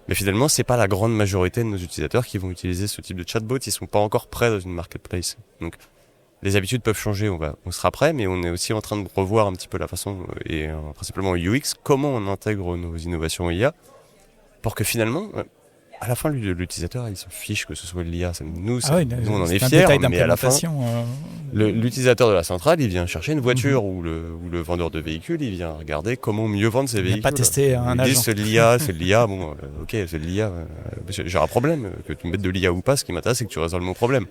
Mais finalement, c'est pas la grande majorité de nos utilisateurs qui vont utiliser ce type de chatbot. Ils sont pas encore prêts dans une marketplace. Donc les habitudes peuvent changer, on sera prêt, mais on est aussi en train de revoir un petit peu la façon, et principalement UX, comment on intègre nos innovations IA pour que finalement, à la fin, l'utilisateur, il s'en fiche que ce soit de l'IA. Nous, on en est fiers, mais à la fin, l'utilisateur de la centrale, il vient chercher une voiture ou le vendeur de véhicules, il vient regarder comment mieux vendre ses véhicules. Il n'a pas testé un agent. C'est de l'IA, bon, ok, c'est de l'IA. J'ai un problème, que tu me mettes de l'IA ou pas, ce qui m'intéresse, c'est que tu résolves mon problème.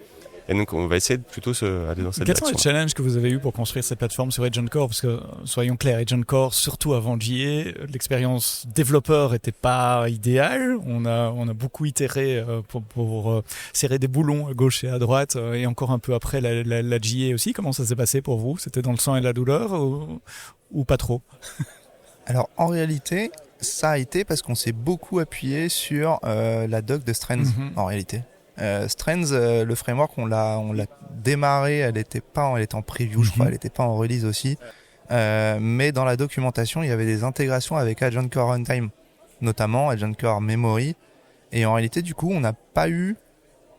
Et donc, on va essayer de plutôt aller dans cette direction. Quels sont les challenges que vous avez eu pour construire cette plateforme sur Agent Core? Parce que, soyons clairs, Agent Core, surtout avant GA, l'expérience développeur était pas idéale. On a beaucoup itéré pour serrer des boulons à gauche et à droite, et encore un peu après la GA aussi. Comment ça s'est passé pour vous? C'était dans le sang et la douleur ou pas trop? Alors, en réalité, ça a été parce qu'on s'est beaucoup appuyé sur la doc de Strands, en réalité. Strands, le framework, on l'a démarré, elle était en preview, je crois, elle était pas en release aussi. Mais dans la documentation, il y avait des intégrations avec Agent Core Runtime, notamment Agent Core Memory. Et en réalité, du coup, on n'a pas eu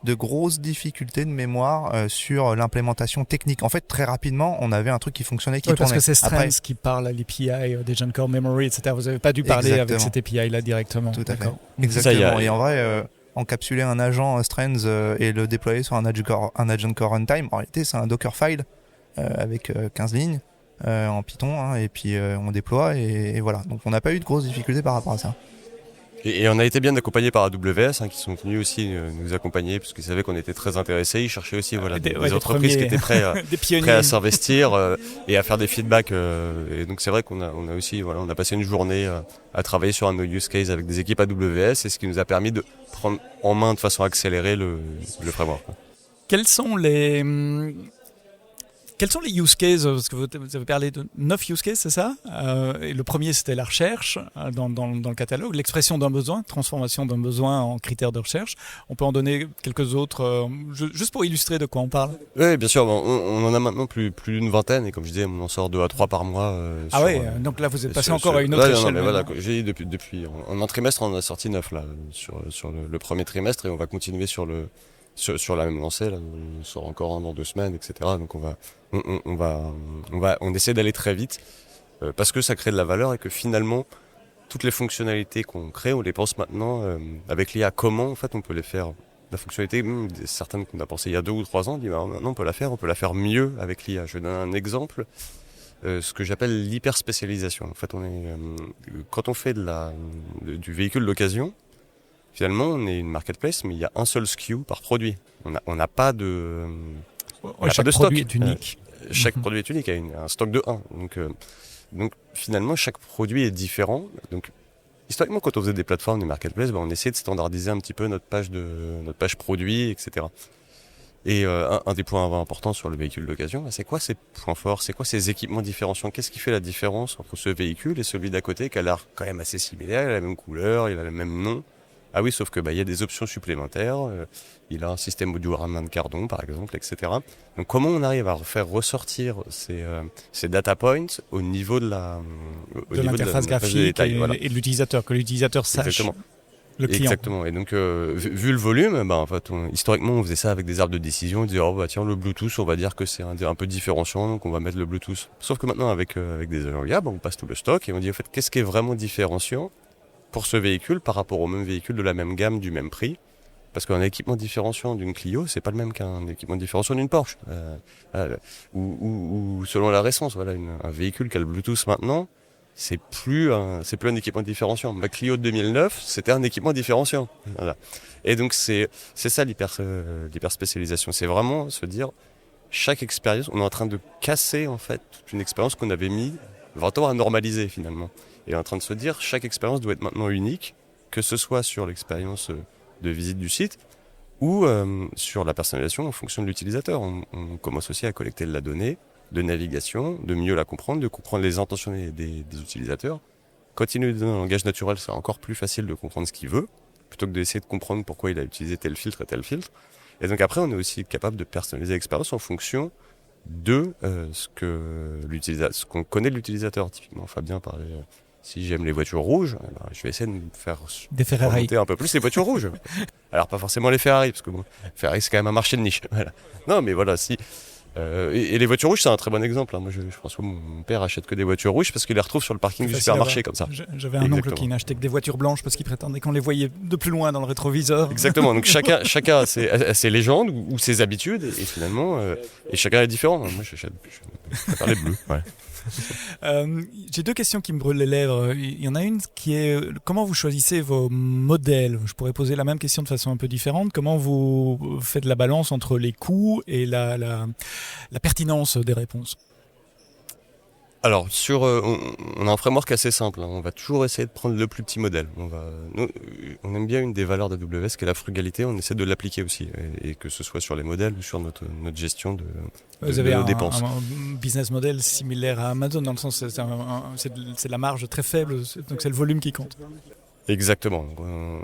de grosses difficultés de mémoire sur l'implémentation technique. En fait, très rapidement, on avait un truc qui fonctionnait, qui Oui, tournait. parce que c'est Strands Après, qui parle à l'API d'Agent Core Memory, etc. Vous n'avez pas dû parler Exactement. avec cette API-là directement. Tout à fait. D'accord. Exactement. Et en vrai, encapsuler un agent Strands et le déployer sur un Agent Core Runtime, en réalité, c'est un Dockerfile avec 15 lignes en Python, hein, et puis on déploie, et voilà. Donc on n'a pas eu de grosses difficultés par rapport à ça. Et on a été bien accompagné par AWS, qui sont venus aussi nous accompagner, parce qu'ils savaient qu'on était très intéressés. Ils cherchaient aussi des entreprises qui étaient prêts à s'investir et à faire des feedbacks. Et donc c'est vrai qu'on a aussi, on a passé une journée à travailler sur un de nos use cases avec des équipes AWS, et ce qui nous a permis de prendre en main de façon accélérée le framework. Quels sont les use cases? Parce que vous avez parlé de 9 use cases, c'est ça? Et le premier, c'était la recherche dans le catalogue, l'expression d'un besoin, transformation d'un besoin en critère de recherche. On peut en donner quelques autres, juste pour illustrer de quoi on parle. Oui, bien sûr. On en a maintenant plus d'une vingtaine, et comme je disais, on en sort 2 à 3 par mois. Donc là, vous êtes passé encore à une autre échelle. Non, mais voilà, j'ai dit depuis en un trimestre, on en a sorti 9 là, sur le premier trimestre, et on va continuer sur la même lancée. Là, on sort encore un dans 2 semaines, etc. Donc on essaie d'aller très vite parce que ça crée de la valeur, et que finalement toutes les fonctionnalités qu'on crée, on les pense maintenant avec l'IA. Comment en fait on peut les faire? La fonctionnalité, certaines qu'on a pensé il y a 2 ou 3 ans, on dit maintenant on peut la faire mieux avec l'IA. Je vais donner un exemple, ce que j'appelle l'hyperspécialisation. En fait, quand on fait du véhicule d'occasion, finalement, on est une marketplace, mais il y a un seul SKU par produit. On n'a pas de Chaque produit est unique. Chaque produit est unique, il y a un stock de 1. Donc finalement, chaque produit est différent. Donc historiquement, quand on faisait des plateformes, des marketplaces, on essayait de standardiser un petit peu notre page produit, etc. Et un des points importants sur le véhicule d'occasion, c'est quoi ses points forts, c'est quoi ses équipements différenciants, qu'est-ce qui fait la différence entre ce véhicule et celui d'à côté, qui a l'air quand même assez similaire, il a la même couleur, il a le même nom. Ah oui, sauf que il y a des options supplémentaires, il a un système modulaire de cardon par exemple, etc. Donc comment on arrive à faire ressortir ces data points au niveau de l'interface graphique et de l'utilisateur, que l'utilisateur sache. Exactement. Le client. Exactement. Et donc vu le volume, en fait, historiquement on faisait ça avec des arbres de décision. On disait tiens, le Bluetooth, on va dire que c'est un peu différenciant, donc on va mettre le Bluetooth. Sauf que maintenant avec des agents IA, on passe tout le stock et on dit en fait qu'est-ce qui est vraiment différenciant pour ce véhicule par rapport au même véhicule de la même gamme, du même prix. Parce qu'un équipement différenciant d'une Clio, c'est pas le même qu'un équipement différenciant d'une Porsche. Ou selon la récence, un véhicule qui a le Bluetooth maintenant, c'est plus un équipement différenciant. Ma Clio de 2009, c'était un équipement différenciant. Voilà. Et donc c'est ça l'hyperspécialisation. C'est vraiment se dire, chaque expérience, on est en train de casser en fait toute une expérience qu'on avait mis 20 ans à normaliser finalement. Et en train de se dire, chaque expérience doit être maintenant unique, que ce soit sur l'expérience de visite du site ou sur la personnalisation en fonction de l'utilisateur. On commence aussi à collecter de la donnée de navigation, de mieux la comprendre, de comprendre les intentions des utilisateurs. Quand il nous donne un langage naturel, c'est encore plus facile de comprendre ce qu'il veut, plutôt que d'essayer de comprendre pourquoi il a utilisé tel filtre et tel filtre. Et donc après, on est aussi capable de personnaliser l'expérience en fonction de ce qu'on connaît de l'utilisateur. Typiquement, Fabien parlait... Si j'aime les voitures rouges, je vais essayer de me faire remonter un peu plus les voitures rouges. Alors pas forcément les Ferrari, parce que Ferrari c'est quand même un marché de niche. Voilà. Non mais voilà, si. Et les voitures rouges c'est un très bon exemple. Moi je pense que mon père achète que des voitures rouges parce qu'il les retrouve sur le parking du supermarché comme ça. J'avais un oncle qui n'achetait que des voitures blanches parce qu'il prétendait qu'on les voyait de plus loin dans le rétroviseur. Exactement, donc chacun a ses légendes ou ses habitudes et finalement, et chacun est différent. Moi je préfère les bleus. Ouais. J'ai 2 questions qui me brûlent les lèvres. Il y en a une qui est comment vous choisissez vos modèles. Je pourrais poser la même question de façon un peu différente. Comment vous faites la balance entre les coûts et la pertinence des réponses? Alors, on a un framework assez simple. On va toujours essayer de prendre le plus petit modèle. On aime bien une des valeurs d'AWS qui est la frugalité. On essaie de l'appliquer aussi, et que ce soit sur les modèles ou sur notre gestion de dépenses. Vous avez un business model similaire à Amazon, dans le sens c'est la marge très faible, donc c'est le volume qui compte. Exactement.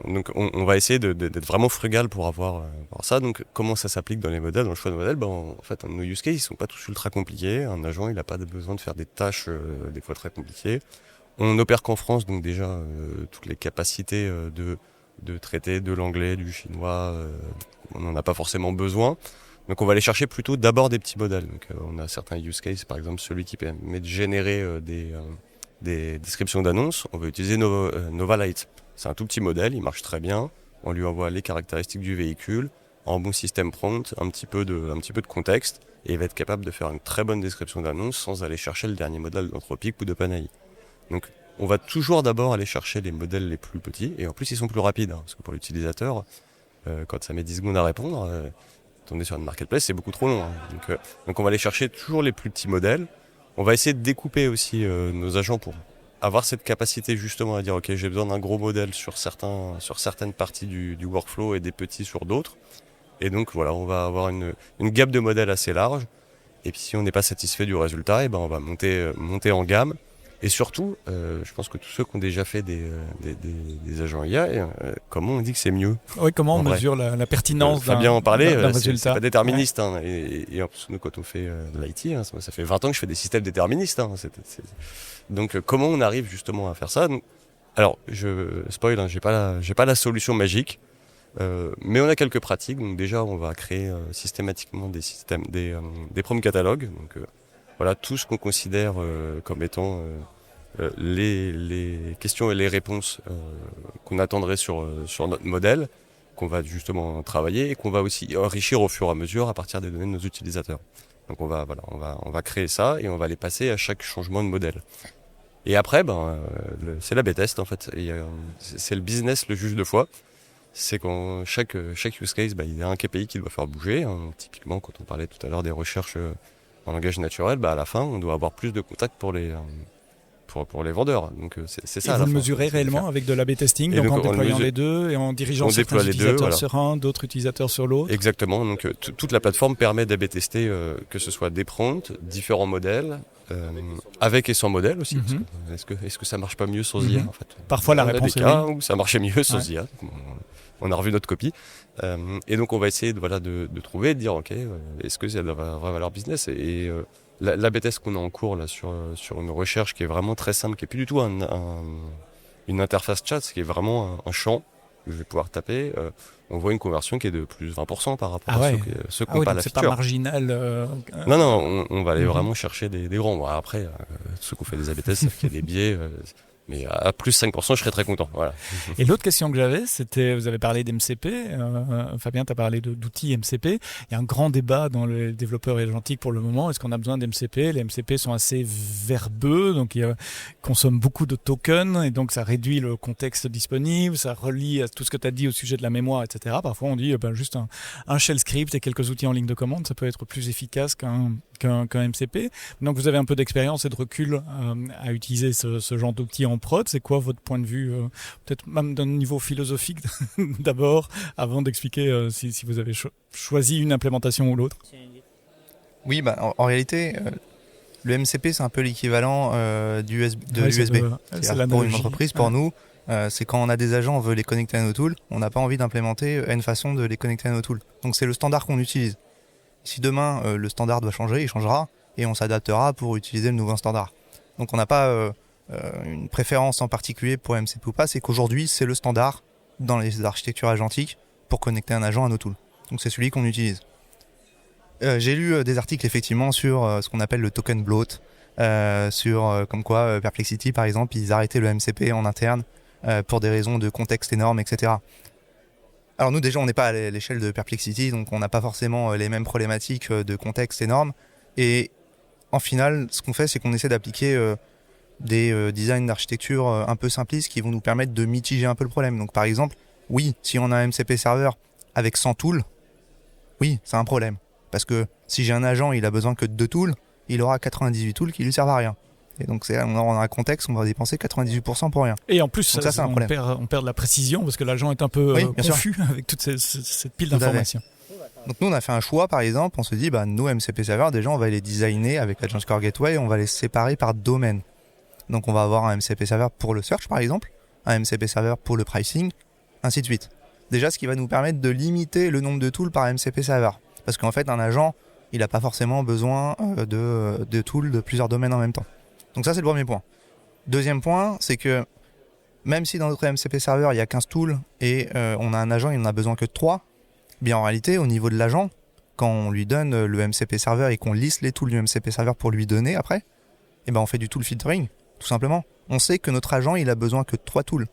Donc on va essayer d'être vraiment frugal pour avoir ça. Donc comment ça s'applique dans les modèles, dans le choix de modèles, en fait nos use cases ils sont pas tous ultra compliqués. Un agent il n'a pas besoin de faire des tâches des fois très compliquées. On n'opère qu'en France, donc déjà toutes les capacités de traiter de l'anglais, du chinois, on n'en a pas forcément besoin. Donc on va aller chercher plutôt d'abord des petits modèles. Donc on a certains use cases, par exemple celui qui permet de générer des descriptions d'annonces. On va utiliser Nova Lite. C'est un tout petit modèle, il marche très bien. On lui envoie les caractéristiques du véhicule, en bon système prompt, un petit peu de contexte, et il va être capable de faire une très bonne description d'annonce sans aller chercher le dernier modèle d'Anthropic ou de Panay. Donc on va toujours d'abord aller chercher les modèles les plus petits, et en plus ils sont plus rapides, parce que pour l'utilisateur, quand ça met 10 secondes à répondre, quand on est sur une marketplace, c'est beaucoup trop long. Donc on va aller chercher toujours les plus petits modèles. On va essayer de découper aussi nos agents pour avoir cette capacité justement à dire ok, j'ai besoin d'un gros modèle sur certaines parties du workflow et des petits sur d'autres. Et donc voilà, on va avoir une gamme de modèles assez large. Et puis si on n'est pas satisfait du résultat, on va monter en gamme. Et surtout, je pense que tous ceux qui ont déjà fait des agents IA, comment on dit que c'est mieux ? Oui, comment on En mesure la pertinence Fabien en parlait, d'un c'est résultat. pas déterministe. Hein, et en plus, nous, quand on fait de l'IT, ça fait 20 ans que je fais des systèmes déterministes. Hein, Donc, comment on arrive justement à faire ça ? Donc, alors, je spoil, hein, j'ai pas la solution magique, mais on a quelques pratiques. Donc déjà, on va créer systématiquement des prompt catalogues. Donc, voilà, tout ce qu'on considère comme étant les questions et les réponses qu'on attendrait sur notre modèle, qu'on va justement travailler et qu'on va aussi enrichir au fur et à mesure à partir des données de nos utilisateurs. Donc on va créer ça et on va les passer à chaque changement de modèle. Et après, c'est la B-test en fait. C'est le business le juge de foi. C'est quand chaque use case, il y a un KPI qui doit faire bouger. Hein. Typiquement, quand on parlait tout à l'heure des recherches en langage naturel, à la fin, on doit avoir plus de contacts pour les vendeurs. Donc c'est ça. Et vous le mesurez réellement avec de l'A/B testing, donc en déployant les deux et en dirigeant certains utilisateurs sur un, d'autres utilisateurs sur l'autre. Exactement. Donc toute la plateforme permet d'A/B tester que ce soit des prompts, différents modèles, avec et sans modèle aussi. Parce que est-ce que ça marche pas mieux sans IA en fait ? Parfois la réponse est oui. Où ça marchait mieux sans IA. On a revu notre copie. Et donc on va essayer de trouver, de dire ok, est-ce que c'est de la vraie valeur business ? Et l'A/B test qu'on a en cours là sur une recherche qui est vraiment très simple, qui est plus du tout une interface chat, qui est vraiment un champ que je vais pouvoir taper. On voit une conversion qui est de plus 20% par rapport à ceux qui n'ont pas la feature. C'est pas marginal. Non, on va aller vraiment chercher des grands. Bon, après, ceux qui ont fait des A/B tests savent qu'il y a des biais. Mais à plus 5%, je serais très content. Voilà. Et l'autre question que j'avais, c'était, vous avez parlé d'MCP, Fabien, tu as parlé d'outils MCP. Il y a un grand débat dans les développeurs agentiques pour le moment. Est-ce qu'on a besoin d'MCP ? Les MCP sont assez verbeux, donc ils consomment beaucoup de tokens, et donc ça réduit le contexte disponible, ça relie à tout ce que tu as dit au sujet de la mémoire, etc. Parfois, on dit juste un shell script et quelques outils en ligne de commande, ça peut être plus efficace qu'un MCP. Donc vous avez un peu d'expérience et de recul à utiliser ce genre d'outils en prod. C'est quoi votre point de vue, peut-être même d'un niveau philosophique d'abord, avant d'expliquer si vous avez choisi une implémentation ou l'autre ? Oui, en réalité, le MCP c'est un peu l'équivalent de l'USB. Pour une entreprise, pour nous, c'est quand on a des agents, on veut les connecter à nos tools, on n'a pas envie d'implémenter une façon de les connecter à nos tools. Donc c'est le standard qu'on utilise. Si demain le standard doit changer, il changera et on s'adaptera pour utiliser le nouveau standard. Donc on n'a pas une préférence en particulier pour MCP ou pas, c'est qu'aujourd'hui c'est le standard dans les architectures agentiques pour connecter un agent à nos tools. Donc c'est celui qu'on utilise. J'ai lu des articles effectivement sur ce qu'on appelle le token bloat, sur comme quoi Perplexity par exemple, ils arrêtaient le MCP en interne pour des raisons de contexte énormes, etc. Alors nous déjà on n'est pas à l'échelle de Perplexity, donc on n'a pas forcément les mêmes problématiques de contexte énormes, et en final ce qu'on fait c'est qu'on essaie d'appliquer des designs d'architecture un peu simplistes qui vont nous permettre de mitiger un peu le problème. Donc par exemple, oui, si on a un MCP serveur avec 100 tools, oui c'est un problème, parce que si j'ai un agent il a besoin que de 2 tools, il aura 98 tools qui lui servent à rien. Et donc on a un contexte, on va dépenser 98% pour rien. Et en plus, donc ça, on perd de la précision parce que l'agent est un peu confus avec toute cette pile d'informations. Donc nous on a fait un choix par exemple, on se dit nos MCP serveurs déjà on va les designer avec Agent Core Gateway, on va les séparer par domaine. Donc on va avoir un MCP serveur pour le search par exemple, un MCP serveur pour le pricing, ainsi de suite. Déjà ce qui va nous permettre de limiter le nombre de tools par MCP serveur. Parce qu'en fait un agent il n'a pas forcément besoin de tools de plusieurs domaines en même temps. Donc ça c'est le premier point. Deuxième point, c'est que même si dans notre MCP serveur il y a 15 tools et on a un agent, il n'en a besoin que de 3, bien en réalité au niveau de l'agent, quand on lui donne le MCP serveur et qu'on liste les tools du MCP serveur pour lui donner après, eh ben on fait du tool filtering, tout simplement. On sait que notre agent il a besoin que de 3 tools.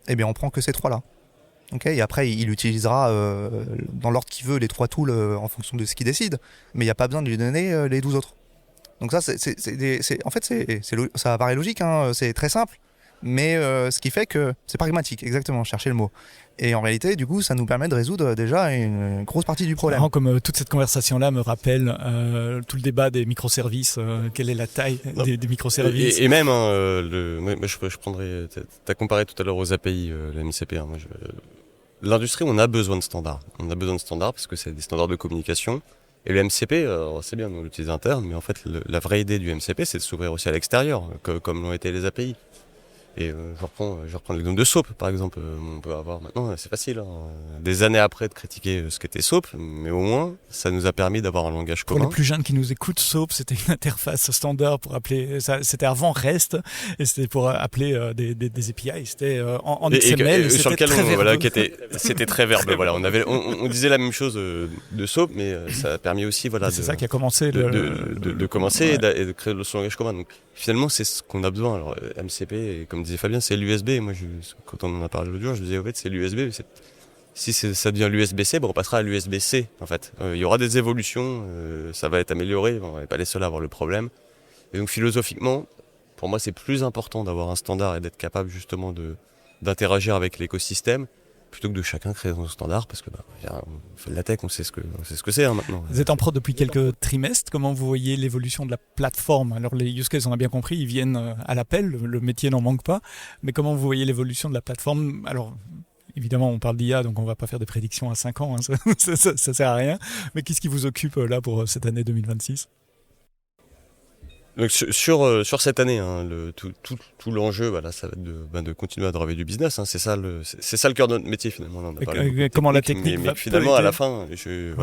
Eh bien on prend que ces 3 là. Okay, et après il utilisera dans l'ordre qu'il veut les 3 tools en fonction de ce qu'il décide, mais il n'y a pas besoin de lui donner les 12 autres. Donc ça, en fait, ça paraît logique, hein, c'est très simple, mais ce qui fait que c'est pragmatique, exactement, chercher le mot. Et en réalité, du coup, ça nous permet de résoudre déjà une grosse partie du problème. Marrant, comme toute cette conversation-là me rappelle tout le débat des microservices, quelle est la taille des microservices. Et même, moi, je prendrais, t'as comparé tout à l'heure aux API, la MCP. Hein, l'industrie, on a besoin de standards. On a besoin de standards parce que c'est des standards de communication. Et le MCP, c'est bien, on l'utilise interne, mais en fait, la vraie idée du MCP, c'est de s'ouvrir aussi à l'extérieur, comme l'ont été les API. Et je reprends l'exemple de SOAP, par exemple. On peut avoir maintenant, c'est facile, des années après de critiquer ce qu'était SOAP, mais au moins, ça nous a permis d'avoir un langage commun. Pour les plus jeunes qui nous écoutent, SOAP, c'était une interface standard pour appeler, c'était avant REST, et c'était pour appeler des API. C'était en XML, et sur lequel très verbeux. c'était très verbeux. Voilà, on disait la même chose de SOAP, mais ça a permis aussi, c'est ça qui a commencé de commencer et de créer le langage commun. Donc, finalement, c'est ce qu'on a besoin. Alors, MCP, et comme disait Fabien, c'est l'USB. Moi, quand on en a parlé l'autre jour, je disais, en fait, c'est l'USB. Si ça devient l'USB-C, on passera à l'USB-C, en fait. Il y aura des évolutions, ça va être amélioré, on n'est pas les seuls à avoir le problème. Et donc, philosophiquement, pour moi, c'est plus important d'avoir un standard et d'être capable, justement, d'interagir avec l'écosystème, plutôt que de chacun créer son standard, parce que on fait de la tech, on sait ce que c'est maintenant. Vous êtes en prod depuis quelques trimestres. Comment vous voyez l'évolution de la plateforme? Alors les use cases, on a bien compris, ils viennent à l'appel, le métier n'en manque pas. Mais comment vous voyez l'évolution de la plateforme? Alors évidemment, on parle d'IA, donc on va pas faire des prédictions à 5 ans, hein, ça sert à rien. Mais qu'est-ce qui vous occupe là pour cette année 2026? Donc sur cette année, hein, tout l'enjeu, voilà, ça va être de continuer à driver du business. Hein, c'est ça le cœur de notre métier finalement. Là, on a parlé comment la technique mais finalement à la fin, je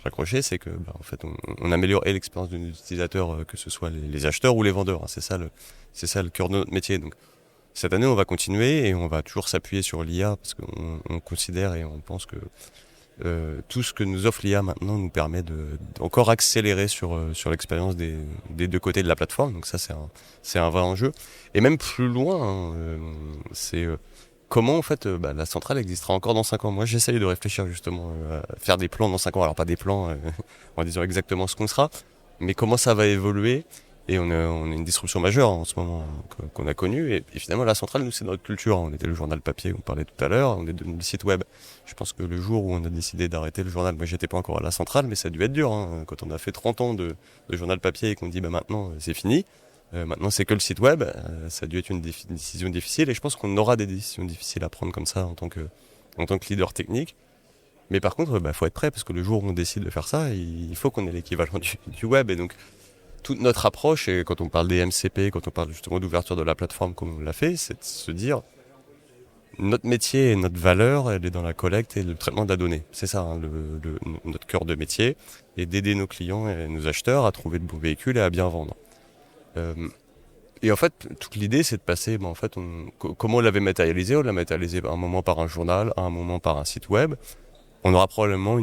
raccrochais, c'est que en fait on améliore l'expérience de nos utilisateurs, que ce soit les acheteurs ou les vendeurs. Hein, c'est ça le cœur de notre métier. Donc cette année, on va continuer et on va toujours s'appuyer sur l'IA parce qu'on considère et on pense que tout ce que nous offre l'IA maintenant nous permet d'encore accélérer sur l'expérience des deux côtés de la plateforme. Donc ça, c'est un vrai enjeu. Et même plus loin, c'est comment en fait la centrale existera encore dans 5 ans. Moi, j'essaye de réfléchir justement à faire des plans dans 5 ans. Alors pas des plans en disant exactement ce qu'on sera, mais comment ça va évoluer. Et on a une disruption majeure en ce moment qu'on a connue. Et finalement, la centrale, nous, c'est notre culture. On était le journal papier, on parlait tout à l'heure. On est devenu le site web. Je pense que le jour où on a décidé d'arrêter le journal, moi, j'étais pas encore à la centrale, mais ça a dû être dur. Hein. Quand on a fait 30 ans de journal papier et qu'on dit maintenant, c'est fini. Maintenant, c'est que le site web. Ça a dû être une décision difficile. Et je pense qu'on aura des décisions difficiles à prendre comme ça en tant que leader technique. Mais par contre, faut être prêt parce que le jour où on décide de faire ça, il faut qu'on ait l'équivalent du web. Et donc, toute notre approche, et quand on parle des MCP, quand on parle justement d'ouverture de la plateforme comme on l'a fait, c'est de se dire notre métier et notre valeur, elle est dans la collecte et le traitement de la donnée. C'est ça, hein, notre cœur de métier, et d'aider nos clients et nos acheteurs à trouver de bons véhicules et à bien vendre. Et en fait, toute l'idée, c'est de passer, comment on l'avait matérialisé? On l'a matérialisé à un moment par un journal, à un moment par un site web. On aura probablement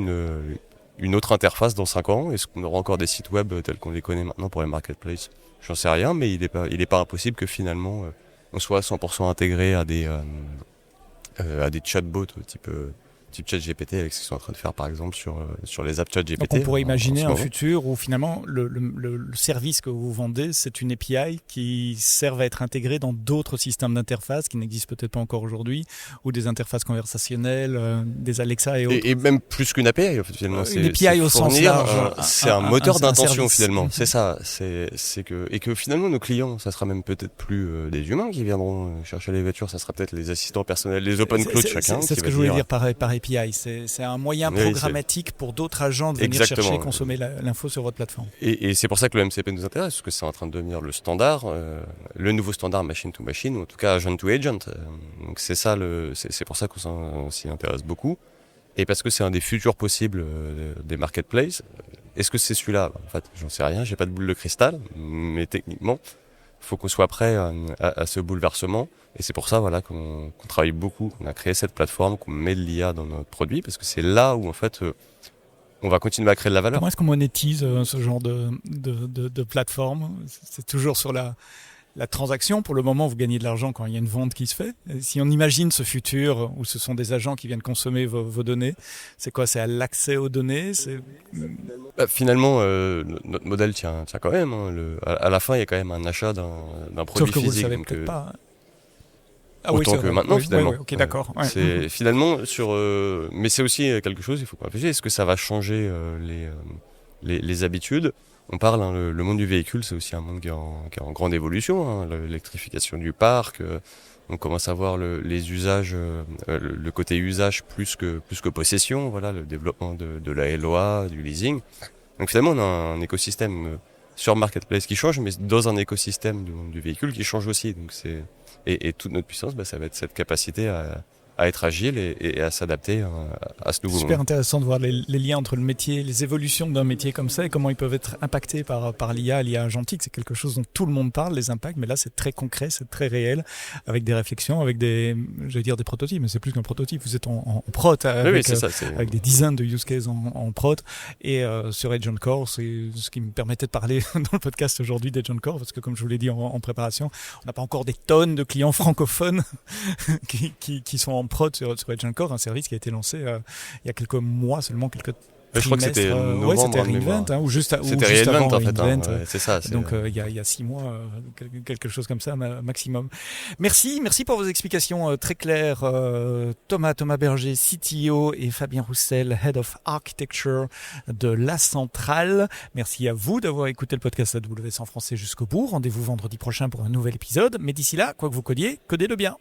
une autre interface dans 5 ans. Est-ce qu'on aura encore des sites web tels qu'on les connaît maintenant pour les marketplaces? J'en sais rien, mais il est pas impossible que finalement on soit 100% intégré à des chatbots type ChatGPT, avec ce qu'ils sont en train de faire par exemple sur les apps ChatGPT. Donc on pourrait imaginer un futur où finalement le service que vous vendez, c'est une API qui sert à être intégrée dans d'autres systèmes d'interface qui n'existent peut-être pas encore aujourd'hui, ou des interfaces conversationnelles, des Alexa et autres. Et même plus qu'une API, en fait, finalement. Une API au sens large. C'est un moteur d'intention service. finalement. C'est ça. C'est que finalement nos clients, ça sera même peut-être plus des humains qui viendront chercher les voitures, ça sera peut-être les assistants personnels, les open cloud chacun. C'est ce que je voulais dire par API. C'est un moyen programmatique pour d'autres agents de venir chercher et consommer l'info sur votre plateforme. Et c'est pour ça que le MCP nous intéresse, parce que c'est en train de devenir le standard, le nouveau standard machine to machine, ou en tout cas agent to agent. Donc c'est ça, c'est pour ça qu'on s'y intéresse beaucoup. Et parce que c'est un des futurs possibles des marketplaces. Est-ce que c'est celui-là? En fait, j'en sais rien, j'ai pas de boule de cristal, mais techniquement, faut qu'on soit prêt à ce bouleversement. Et c'est pour ça, voilà, qu'on travaille beaucoup, qu'on a créé cette plateforme, qu'on met de l'IA dans notre produit, parce que c'est là où, en fait, on va continuer à créer de la valeur. Comment est-ce qu'on monétise ce genre de plateforme? C'est toujours sur la transaction. Pour le moment, vous gagnez de l'argent quand il y a une vente qui se fait. Et si on imagine ce futur où ce sont des agents qui viennent consommer vos données, c'est quoi? C'est à l'accès aux données? Finalement, notre modèle tient quand même. Hein. À la fin, il y a quand même un achat d'un produit Sauf que physique. Vous le savez donc, peut-être pas. Autant que maintenant, finalement. Ok, d'accord. Ouais. C'est finalement mais c'est aussi quelque chose, il faut pas réfléchir. Est-ce que ça va changer les habitudes? On parle, hein, le monde du véhicule, c'est aussi un monde qui est en grande évolution. Hein, l'électrification du parc, on commence à voir les usages, le côté usage plus que possession. Voilà, le développement de la LOA, du leasing. Donc finalement, on a un écosystème sur Marketplace qui change, mais dans un écosystème du véhicule qui change aussi. Donc et toute notre puissance, ça va être cette capacité à être agile et à s'adapter à ce nouveau monde. Super intéressant de voir les liens entre le métier, les évolutions d'un métier comme ça et comment ils peuvent être impactés par l'IA agentique. C'est quelque chose dont tout le monde parle, les impacts, mais là c'est très concret, c'est très réel, avec des réflexions, avec des prototypes, mais c'est plus qu'un prototype. Vous êtes en prod avec des dizaines de use cases en prod. Et sur Agent Core, c'est ce qui me permettait de parler dans le podcast aujourd'hui d'Agent Core, parce que comme je vous l'ai dit en préparation, on n'a pas encore des tonnes de clients francophones qui sont en prod sur Agent Core, un service qui a été lancé il y a quelques mois seulement, quelques je crois que c'était novembre, c'était Reinvent, ou juste avant en fait. Reinvent. C'est ça. Donc il y a 6 mois, quelque chose comme ça maximum. Merci pour vos explications très claires, Thomas Berger, CTO, et Fabien Roussel, Head of Architecture de La Centrale. Merci à vous d'avoir écouté le podcast AWS en français jusqu'au bout. Rendez-vous vendredi prochain pour un nouvel épisode. Mais d'ici là, quoi que vous codiez, codez-le bien.